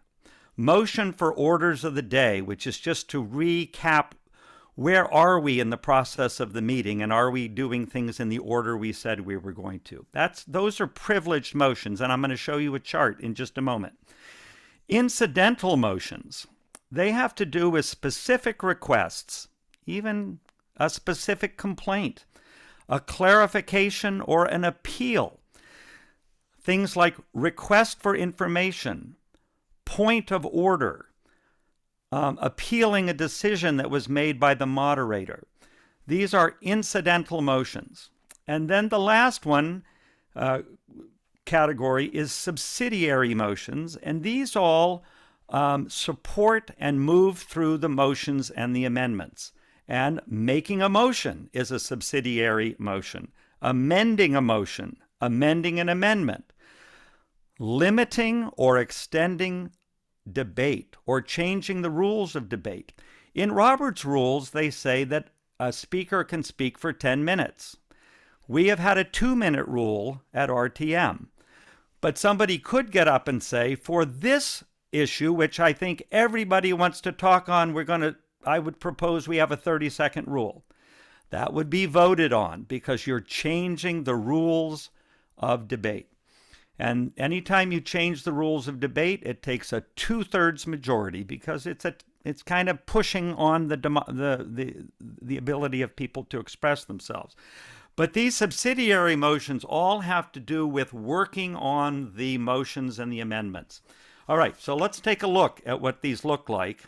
Speaker 1: Motion for orders of the day, which is just to recap where are we in the process of the meeting and are we doing things in the order we said we were going to. Those are privileged motions, and I'm going to show you a chart in just a moment. Incidental motions, they have to do with specific requests, even a specific complaint, a clarification or an appeal. Things like request for information, point of order, appealing a decision that was made by the moderator. These are incidental motions. And then the last one category is subsidiary motions, and these all support and move through the motions and the amendments. And making a motion is a subsidiary motion. Amending a motion, amending an amendment. Limiting or extending debate or changing the rules of debate. In Robert's Rules, they say that a speaker can speak for 10 minutes. We have had a 2-minute rule at RTM. But somebody could get up and say, for this issue, which I think everybody wants to talk on, I would propose we have a 30-second rule. That would be voted on because you're changing the rules of debate. And anytime you change the rules of debate, it takes a 2/3 majority because it's kind of pushing on the ability of people to express themselves. But these subsidiary motions all have to do with working on the motions and the amendments. All right, so let's take a look at what these look like.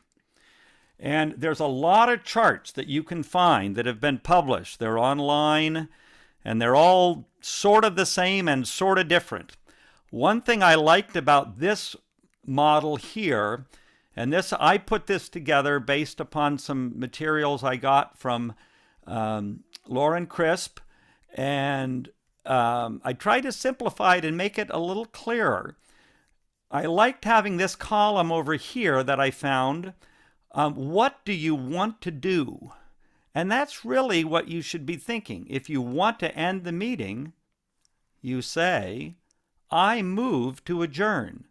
Speaker 1: And there's a lot of charts that you can find that have been published. They're online, and they're all sort of the same and sort of different. One thing I liked about this model here, and I put this together based upon some materials I got from Lauren Crisp, and I tried to simplify it and make it a little clearer. I liked having this column over here that I found. What do you want to do? And that's really what you should be thinking. If you want to end the meeting, you say, I move to adjourn.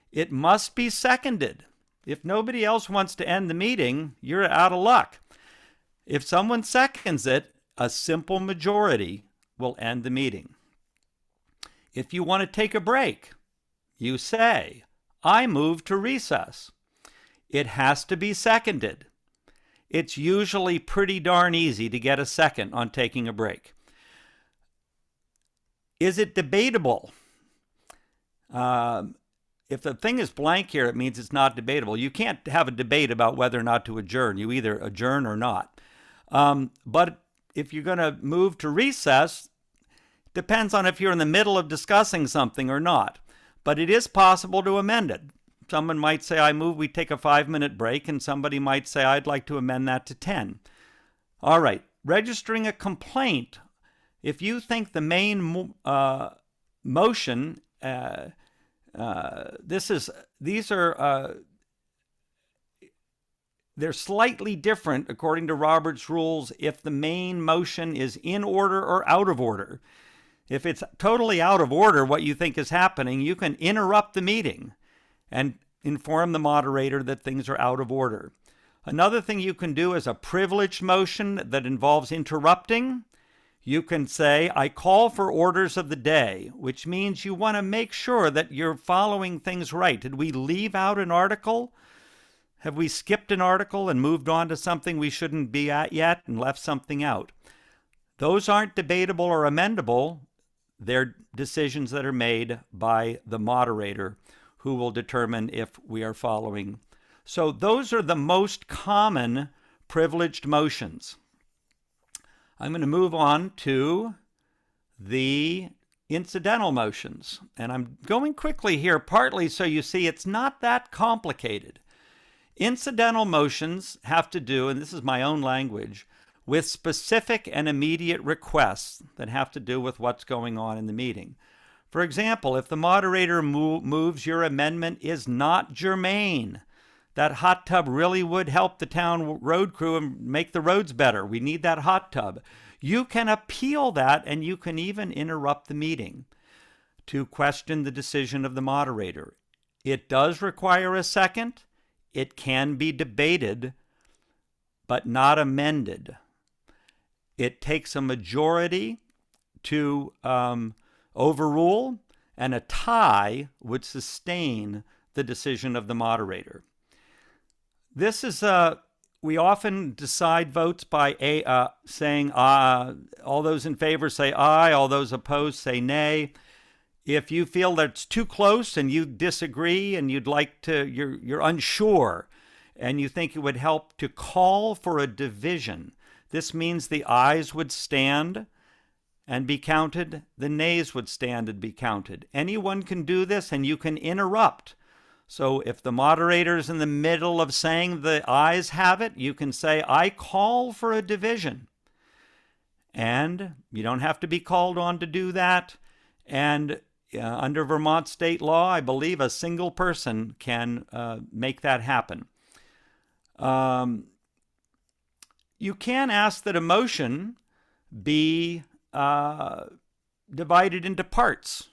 Speaker 1: It must be seconded. If nobody else wants to end the meeting, you're out of luck. If someone seconds it, a simple majority will end the meeting. If you want to take a break, you say, I move to recess. It has to be seconded. It's usually pretty darn easy to get a second on taking a break. Is it debatable? If the thing is blank here, it means it's not debatable. You can't have a debate about whether or not to adjourn. You either adjourn or not. But if you're going to move to recess, depends on if you're in the middle of discussing something or not. But it is possible to amend it. Someone might say, I move we take a 5-minute break, and somebody might say, I'd like to amend that to 10. All right, registering a complaint. If you think the main motion they're slightly different according to Robert's rules if the main motion is in order or out of order. If it's totally out of order, what you think is happening, you can interrupt the meeting and inform the moderator that things are out of order. Another thing you can do is a privileged motion that involves interrupting. You can say, I call for orders of the day, which means you want to make sure that you're following things right. Did we leave out an article? Have we skipped an article and moved on to something we shouldn't be at yet and left something out? Those aren't debatable or amendable. They're decisions that are made by the moderator who will determine if we are following. So those are the most common privileged motions. I'm going to move on to the incidental motions. And I'm going quickly here, partly so you see it's not that complicated. Incidental motions have to do, and this is my own language, with specific and immediate requests that have to do with what's going on in the meeting. For example, if the moderator moves your amendment is not germane, that hot tub really would help the town road crew and make the roads better. We need that hot tub. You can appeal that, and you can even interrupt the meeting to question the decision of the moderator. It does require a second. It can be debated, but not amended. It takes a majority to overrule, and a tie would sustain the decision of the moderator. This is we often decide votes by saying all those in favor say aye, all those opposed say nay. If you feel that it's too close and you disagree and you'd like to, you're unsure, and you think it would help to call for a division, this means the ayes would stand and be counted, the nays would stand and be counted. Anyone can do this, and you can interrupt. So if the moderator's in the middle of saying the ayes have it, you can say, I call for a division. And you don't have to be called on to do that. And under Vermont state law, I believe a single person can make that happen. You can ask that a motion be divided into parts.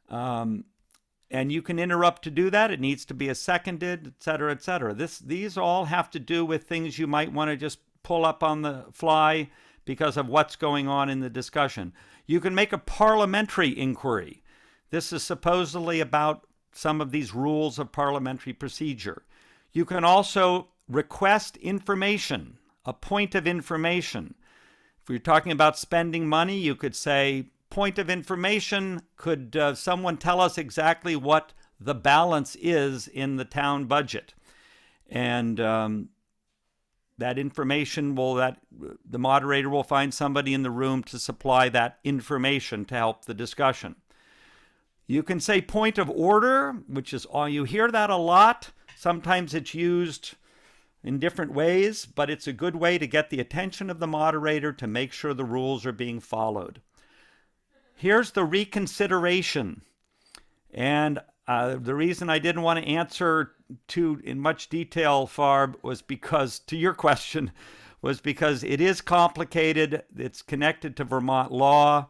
Speaker 1: And you can interrupt to do that. It needs to be a seconded, et cetera, et cetera. These all have to do with things you might want to just pull up on the fly because of what's going on in the discussion. You can make a parliamentary inquiry. This is supposedly about some of these rules of parliamentary procedure. You can also request information, a point of information. If you're talking about spending money, you could say, point of information, could someone tell us exactly what the balance is in the town budget? And that information the moderator will find somebody in the room to supply that information to help the discussion. You can say point of order, which is you hear that a lot. Sometimes it's used in different ways, but it's a good way to get the attention of the moderator to make sure the rules are being followed. Here's the reconsideration. And the reason I didn't want to answer in much detail, Farb, was because, to your question, was because it is complicated. It's connected to Vermont law.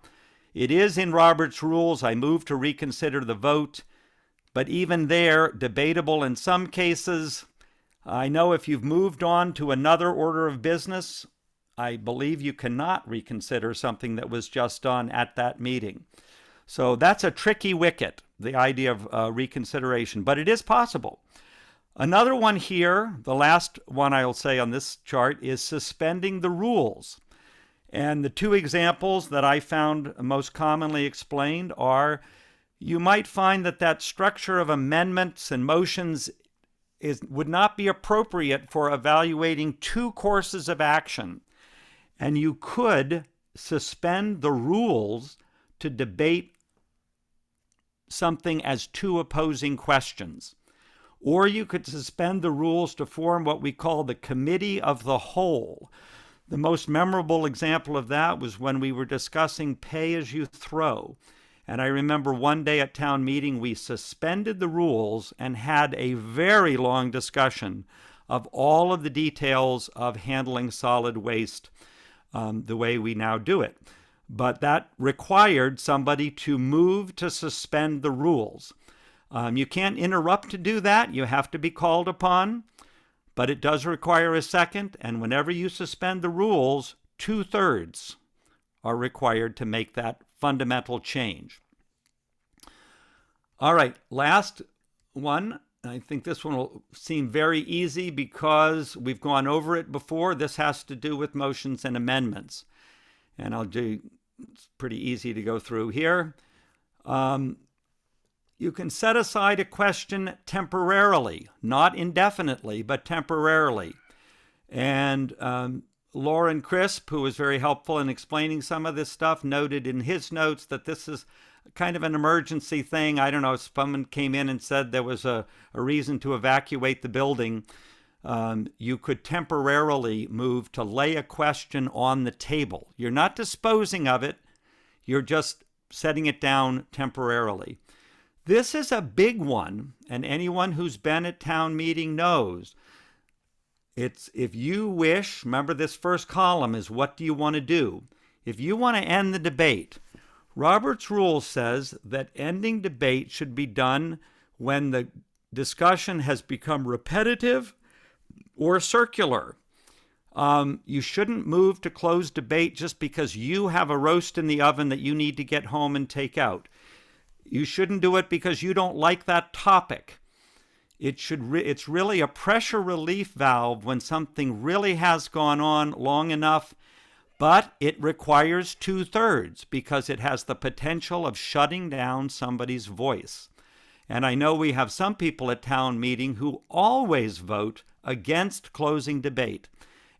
Speaker 1: It is in Robert's rules. I moved to reconsider the vote. But even there, debatable in some cases. I know if you've moved on to another order of business, I believe you cannot reconsider something that was just done at that meeting. So that's a tricky wicket, the idea of reconsideration, but it is possible. Another one here, the last one I'll say on this chart, is suspending the rules. And the two examples that I found most commonly explained are, you might find that structure of amendments and motions would not be appropriate for evaluating two courses of action. And you could suspend the rules to debate something as two opposing questions. Or you could suspend the rules to form what we call the committee of the whole. The most memorable example of that was when we were discussing pay as you throw. And I remember one day at town meeting, we suspended the rules and had a very long discussion of all of the details of handling solid waste the way we now do it. But that required somebody to move to suspend the rules. You can't interrupt to do that. You have to be called upon. But it does require a second. And whenever you suspend the rules, 2/3 are required to make that fundamental change. All right, last one. I think this one will seem very easy because we've gone over it before. This has to do with motions and amendments. And it's pretty easy to go through here. You can set aside a question temporarily, not indefinitely, but temporarily. And Lauren Crisp, who was very helpful in explaining some of this stuff, noted in his notes that this is kind of an emergency thing. I don't know, if someone came in and said there was a reason to evacuate the building, you could temporarily move to lay a question on the table. You're not disposing of it, you're just setting it down temporarily. This is a big one, and anyone who's been at town meeting knows. It's if you wish, remember this first column is what do you want to do? If you want to end the debate, Robert's rule says that ending debate should be done when the discussion has become repetitive or circular. You shouldn't move to close debate just because you have a roast in the oven that you need to get home and take out. You shouldn't do it because you don't like that topic. It's really a pressure relief valve when something really has gone on long enough, but it requires 2/3 because it has the potential of shutting down somebody's voice. And I know we have some people at town meeting who always vote against closing debate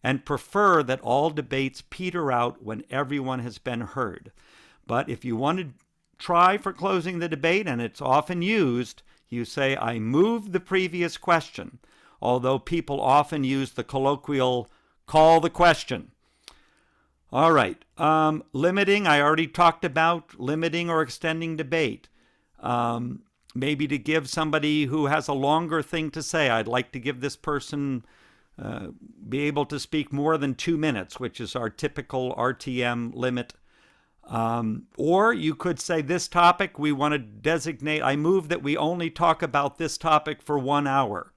Speaker 1: and prefer that all debates peter out when everyone has been heard. But if you want to try for closing the debate, and it's often used, you say, I move the previous question, although people often use the colloquial call the question. All right, limiting, I already talked about limiting or extending debate. Maybe to give somebody who has a longer thing to say, I'd like to give this person be able to speak more than 2 minutes, which is our typical RTM limit. Or you could say this topic, we want to designate, I move that we only talk about this topic for 1 hour.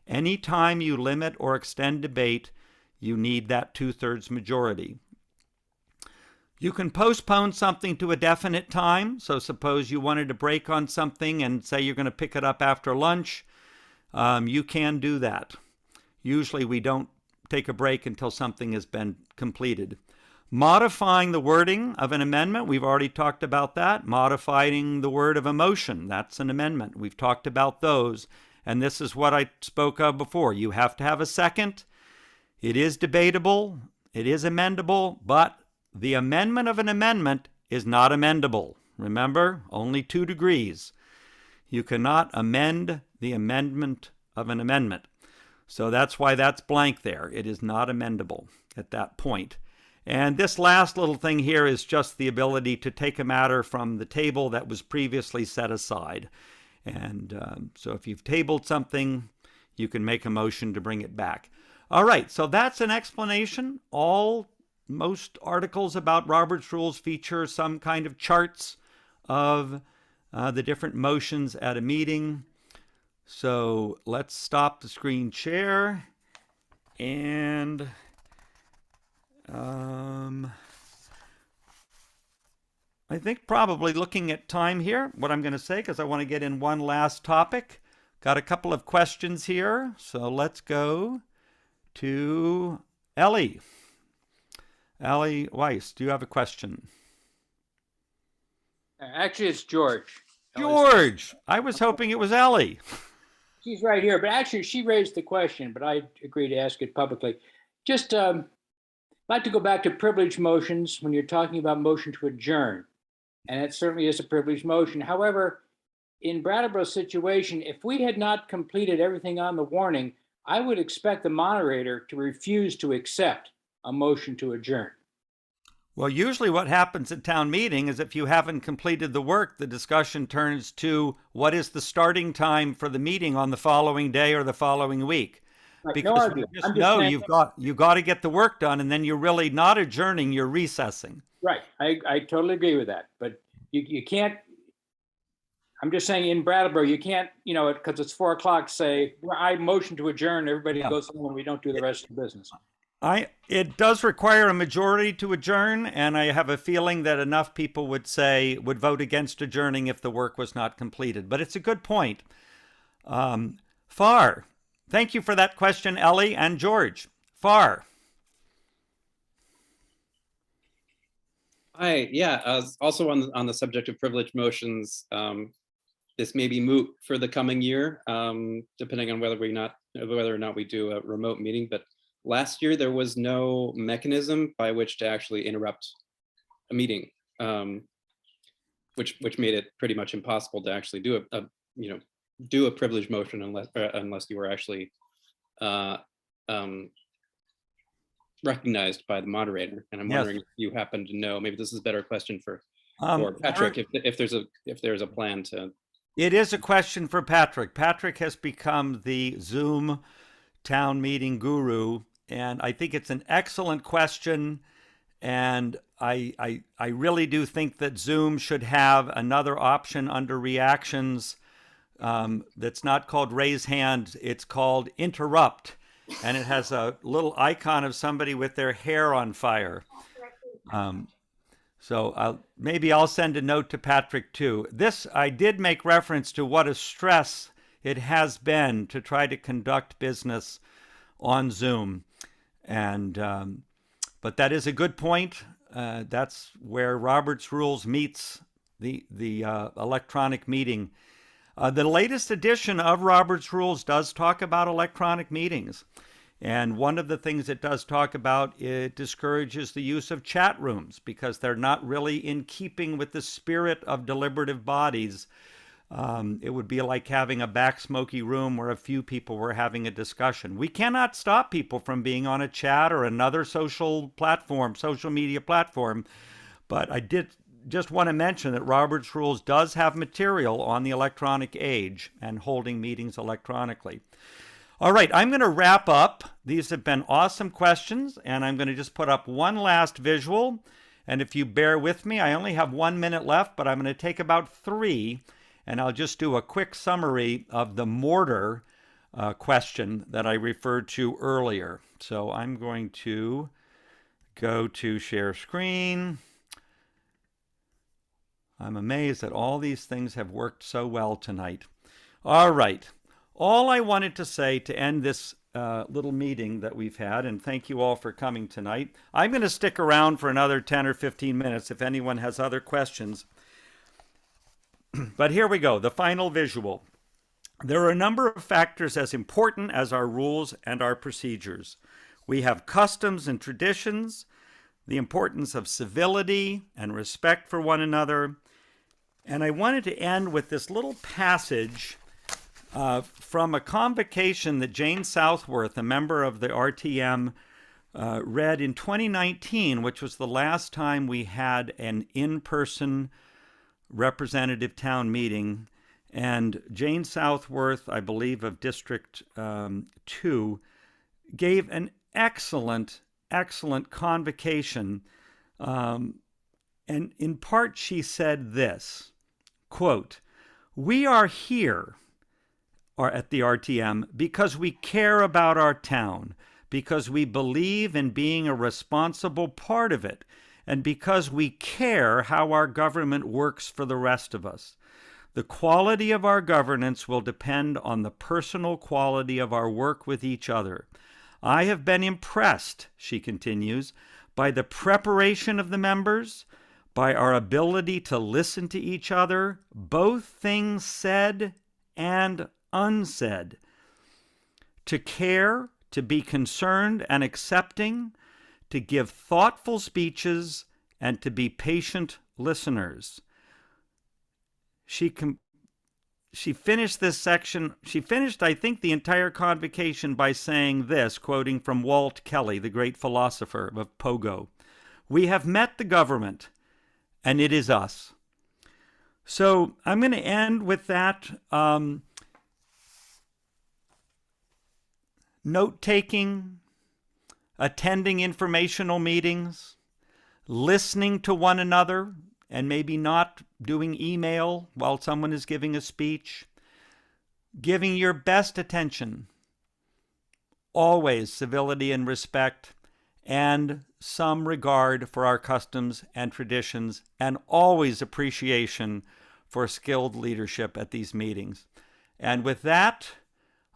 Speaker 1: Anytime you limit or extend debate, you need that 2/3 majority. You can postpone something to a definite time. So suppose you wanted to break on something and say you're going to pick it up after lunch. You can do that. Usually we don't take a break until something has been completed. Modifying the wording of an amendment, we've already talked about that. Modifying the word of a motion, that's an amendment. We've talked about those. And this is what I spoke of before. You have to have a second. It is debatable. It is amendable. But the amendment of an amendment is not amendable. Remember, only 2 degrees. You cannot amend the amendment of an amendment. So that's why that's blank there. It is not amendable at that point. And this last little thing here is just the ability to take a matter from the table that was previously set aside. And so if you've tabled something, you can make a motion to bring it back. All right, so that's an explanation. Most articles about Robert's Rules feature some kind of charts of the different motions at a meeting. So let's stop the screen share and I think probably looking at time here, what I'm going to say, because I want to get in one last topic. Got a couple of questions here. So let's go to Ellie. Ellie Weiss, do you have a question?
Speaker 8: Actually, it's George.
Speaker 1: George! I was hoping it was Ellie.
Speaker 8: She's right here, but actually she raised the question, but I agreed to ask it publicly. Just like to go back to privilege motions when you're talking about motion to adjourn. And it certainly is a privileged motion. However, in Brattleboro's situation, if we had not completed everything on the warning, I would expect the moderator to refuse to accept a motion to adjourn.
Speaker 1: Well, usually what happens at town meeting is if you haven't completed the work, the discussion turns to what is the starting time for the meeting on the following day or the following week.
Speaker 8: Right, no
Speaker 1: Because we
Speaker 8: argument.
Speaker 1: just
Speaker 8: I'm just
Speaker 1: know
Speaker 8: saying,
Speaker 1: you got to get the work done, and then you're really not adjourning, you're recessing.
Speaker 8: right, I totally agree with that, but you can't, I'm just saying in Brattleboro, you can't, you know, because it's 4 o'clock, say, well, I motion to adjourn, everybody
Speaker 1: Yeah.
Speaker 8: goes home and we don't do the rest of the business.
Speaker 1: It does require a majority to adjourn, and I have a feeling that enough people would vote against adjourning if the work was not completed. But it's a good point. Far. Thank you for that question, Ellie and George. Far.
Speaker 6: Hi, yeah, also on the subject of privilege motions, this may be moot for the coming year, depending on whether or not we do a remote meeting. But last year there was no mechanism by which to actually interrupt a meeting, which made it pretty much impossible to actually do a privilege motion unless you were actually recognized by the moderator. And I'm wondering if you happen to know, maybe this is a better question for Patrick, if there's a plan to.
Speaker 1: It is a question for Patrick. Patrick has become the Zoom town meeting guru, and I think it's an excellent question. And I really do think that Zoom should have another option under reactions that's not called raise hand, it's called interrupt. And it has a little icon of somebody with their hair on fire. So maybe I'll send a note to Patrick too. I did make reference to what a stress it has been to try to conduct business on Zoom. And but that is a good point. That's where Robert's Rules meets the electronic meeting. The latest edition of Robert's Rules does talk about electronic meetings. And one of the things it does talk about, it discourages the use of chat rooms because they're not really in keeping with the spirit of deliberative bodies. It would be like having a back smoky room where a few people were having a discussion. We cannot stop people from being on a chat or another social media platform. But I did just want to mention that Robert's Rules does have material on the electronic age and holding meetings electronically. All right, I'm going to wrap up. These have been awesome questions, and I'm going to just put up one last visual. And if you bear with me, I only have 1 minute left, but I'm going to take about 3, and I'll just do a quick summary of the mortar question that I referred to earlier. So I'm going to go to share screen. I'm amazed that all these things have worked so well tonight. All right. All I wanted to say to end this little meeting that we've had, and thank you all for coming tonight. I'm going to stick around for another 10 or 15 minutes if anyone has other questions. But here we go, the final visual. There are a number of factors as important as our rules and our procedures. We have customs and traditions, the importance of civility and respect for one another. And I wanted to end with this little passage from a convocation that Jane Southworth, a member of the RTM, read in 2019, which was the last time we had an in-person representative town meeting. And Jane Southworth, I believe of District 2, gave an excellent convocation. And in part, she said this, quote, "We are here at the RTM because we care about our town, because we believe in being a responsible part of it, and because we care how our government works for the rest of us. The quality of our governance will depend on the personal quality of our work with each other. I have been impressed," she continues, "by the preparation of the members, by our ability to listen to each other, both things said and unsaid, to care, to be concerned and accepting, to give thoughtful speeches, and to be patient listeners." She finished this section, I think, the entire convocation by saying this, quoting from Walt Kelly, the great philosopher of Pogo, We have met the government, and it is us. So I'm going to end with that. Note-taking, attending informational meetings, listening to one another, and maybe not doing email while someone is giving a speech, giving your best attention, always civility and respect, and some regard for our customs and traditions, and always appreciation for skilled leadership at these meetings. And with that,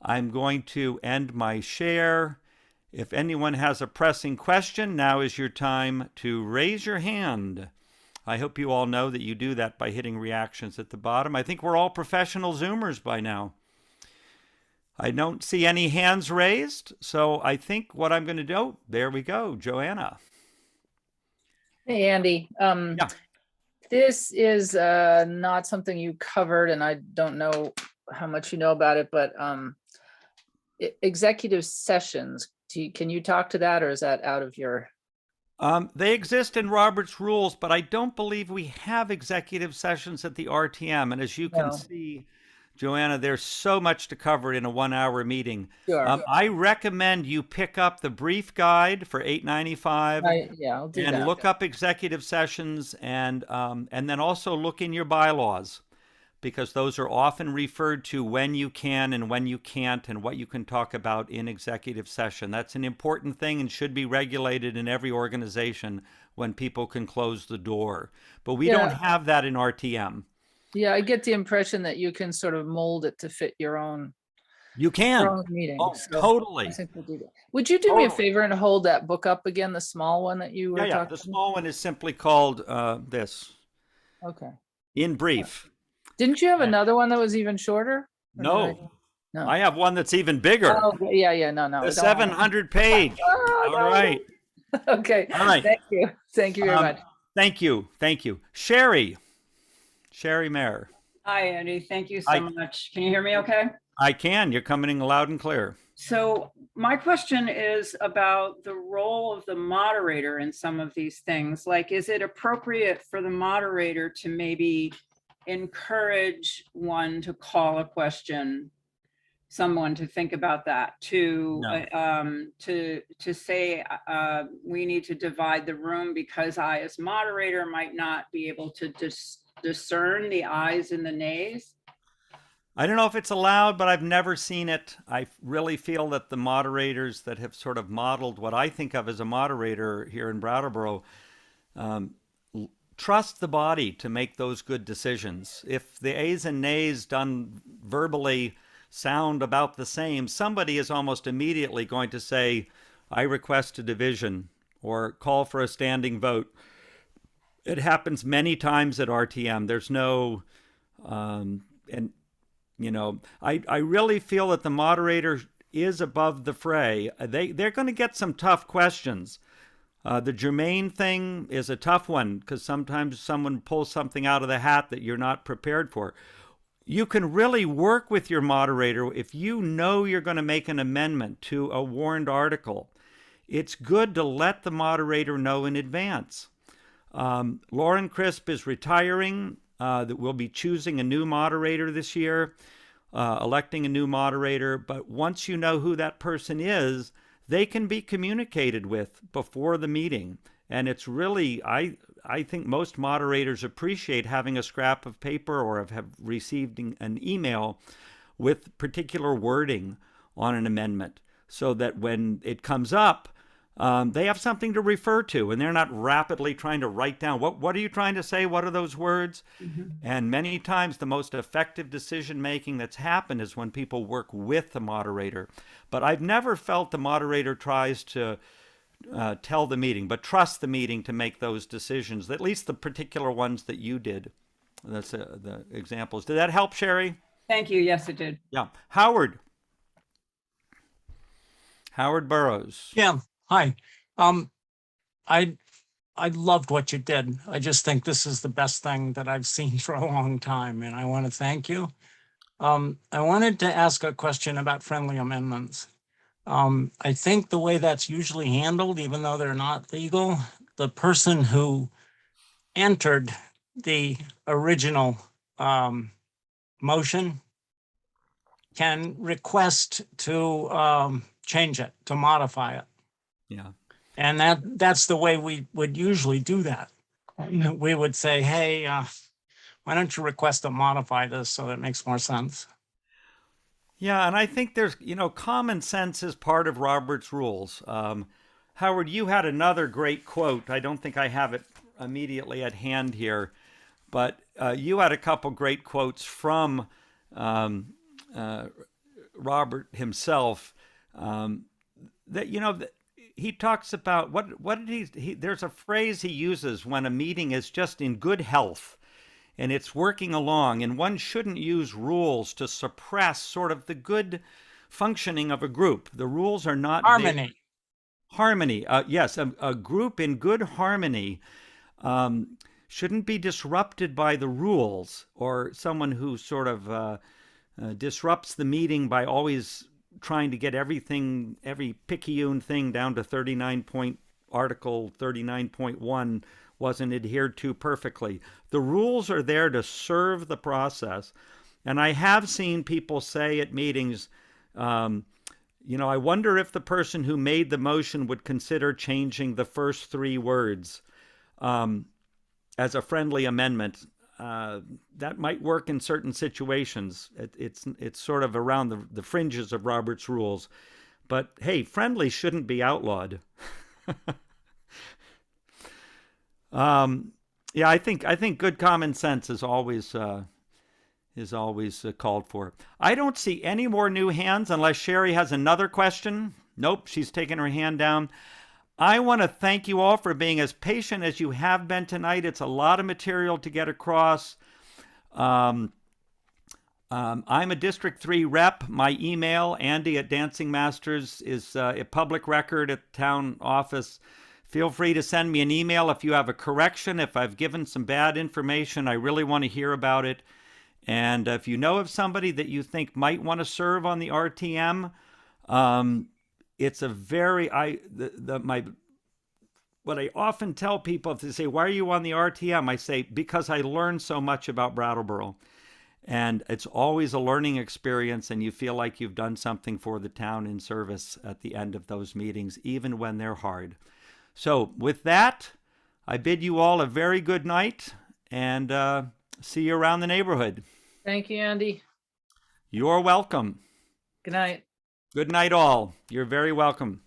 Speaker 1: I'm going to end my share. If anyone has a pressing question, now is your time to raise your hand. I hope you all know that you do that by hitting reactions at the bottom. I think we're all professional Zoomers by now. I don't see any hands raised, so I think what I'm going to do, there we go, Joanna.
Speaker 2: Hey, Andy.
Speaker 1: Yeah.
Speaker 2: This is not something you covered, and I don't know how much you know about it, but executive sessions, can you talk to that, or is that out of your?
Speaker 1: They exist in Robert's rules, but I don't believe we have executive sessions at the RTM. And as you can see, Joanna, there's so much to cover in a 1-hour meeting.
Speaker 2: Sure.
Speaker 1: I recommend you pick up the brief guide for $8.95.
Speaker 2: Yeah, I'll do
Speaker 1: and
Speaker 2: that.
Speaker 1: look up executive sessions, and then also look in your bylaws, because those are often referred to when you can and when you can't, and what you can talk about in executive session. That's an important thing and should be regulated in every organization when people can close the door. But we don't have that in RTM.
Speaker 2: Yeah, I get the impression that you can sort of mold it to fit your own.
Speaker 1: You can.
Speaker 2: Your own meeting.
Speaker 1: Oh,
Speaker 2: So
Speaker 1: totally.
Speaker 2: I think we'll do that. Would you do me a favor and hold that book up again, the small one that you were talking about?
Speaker 1: The small one is simply called this.
Speaker 2: Okay.
Speaker 1: In brief.
Speaker 2: Didn't you have another one that was even shorter?
Speaker 1: No. I have one that's even bigger.
Speaker 2: Oh, yeah, no.
Speaker 1: The 700 page.
Speaker 2: Oh,
Speaker 1: all right.
Speaker 2: Okay.
Speaker 1: All right.
Speaker 2: Thank you. Thank you very much.
Speaker 1: Thank you. Sherry Mayer.
Speaker 9: Hi, Andy. Thank you so much. Can you hear me okay?
Speaker 1: I can. You're coming in loud and clear.
Speaker 9: So my question is about the role of the moderator in some of these things. Like, is it appropriate for the moderator to maybe encourage one to call a question, someone to think about that, to say we need to divide the room because I, as moderator, might not be able to discern the ayes and the nays?
Speaker 1: I don't know if it's allowed, but I've never seen it. I really feel that the moderators that have sort of modeled what I think of as a moderator here in Brattleboro trust the body to make those good decisions. If the ayes and nays done verbally sound about the same, somebody is almost immediately going to say, I request a division or call for a standing vote. It happens many times at RTM. There's no, I really feel that the moderator is above the fray. They're going to get some tough questions. The germane thing is a tough one because sometimes someone pulls something out of the hat that you're not prepared for. You can really work with your moderator if you know you're going to make an amendment to a warned article. It's good to let the moderator know in advance. Lauren Crisp is retiring. That we'll be choosing a new moderator this year, electing a new moderator. But once you know who that person is, they can be communicated with before the meeting. And it's really, I think most moderators appreciate having a scrap of paper or have received an email with particular wording on an amendment so that when it comes up, they have something to refer to and they're not rapidly trying to write down, what are you trying to say? What are those words? Mm-hmm. And many times the most effective decision making that's happened is when people work with the moderator. But I've never felt the moderator tries to tell the meeting, but trust the meeting to make those decisions, at least the particular ones that you did. That's the examples. Did that help, Sherry?
Speaker 9: Thank you. Yes, it did.
Speaker 1: Yeah. Howard Burrows.
Speaker 10: Yeah. Hi. I loved what you did. I just think this is the best thing that I've seen for a long time, and I want to thank you. I wanted to ask a question about friendly amendments. I think the way that's usually handled, even though they're not legal, the person who entered the original motion can request to change it, to modify it.
Speaker 1: Yeah.
Speaker 10: And that's the way we would usually do that. We would say, hey, why don't you request to modify this so that it makes more sense?
Speaker 1: Yeah, and I think there's, common sense is part of Robert's rules. Howard, you had another great quote. I don't think I have it immediately at hand here, but you had a couple great quotes from Robert himself. That he talks about what did he? There's a phrase he uses when a meeting is just in good health and it's working along, and one shouldn't use rules to suppress sort of the good functioning of a group. The rules are not
Speaker 10: harmony.
Speaker 1: Harmony. Yes, a group in good harmony shouldn't be disrupted by the rules, or someone who sort of disrupts the meeting by always trying to get everything, every picayune thing down to Article 39.1 wasn't adhered to perfectly. The rules are there to serve the process. And I have seen people say at meetings, I wonder if the person who made the motion would consider changing the first three words as a friendly amendment. That might work in certain situations. It's sort of around the fringes of Robert's rules. But hey, friendly shouldn't be outlawed. Yeah, I think good common sense is always called for. I don't see any more new hands unless Sherry has another question. Nope, she's taken her hand down. I want to thank you all for being as patient as you have been tonight. It's a lot of material to get across. I'm a District 3 rep. My email, Andy@DancingMasters, is a public record at the town office. Feel free to send me an email if you have a correction. If I've given some bad information, I really want to hear about it. And if you know of somebody that you think might want to serve on the RTM, it's a very, what I often tell people, if they say, why are you on the RTM? I say, because I learned so much about Brattleboro. And it's always a learning experience, and you feel like you've done something for the town in service at the end of those meetings, even when they're hard. So with that, I bid you all a very good night, and see you around the neighborhood.
Speaker 2: Thank you, Andy.
Speaker 1: You're welcome.
Speaker 2: Good night.
Speaker 1: Good night, all. You're very welcome.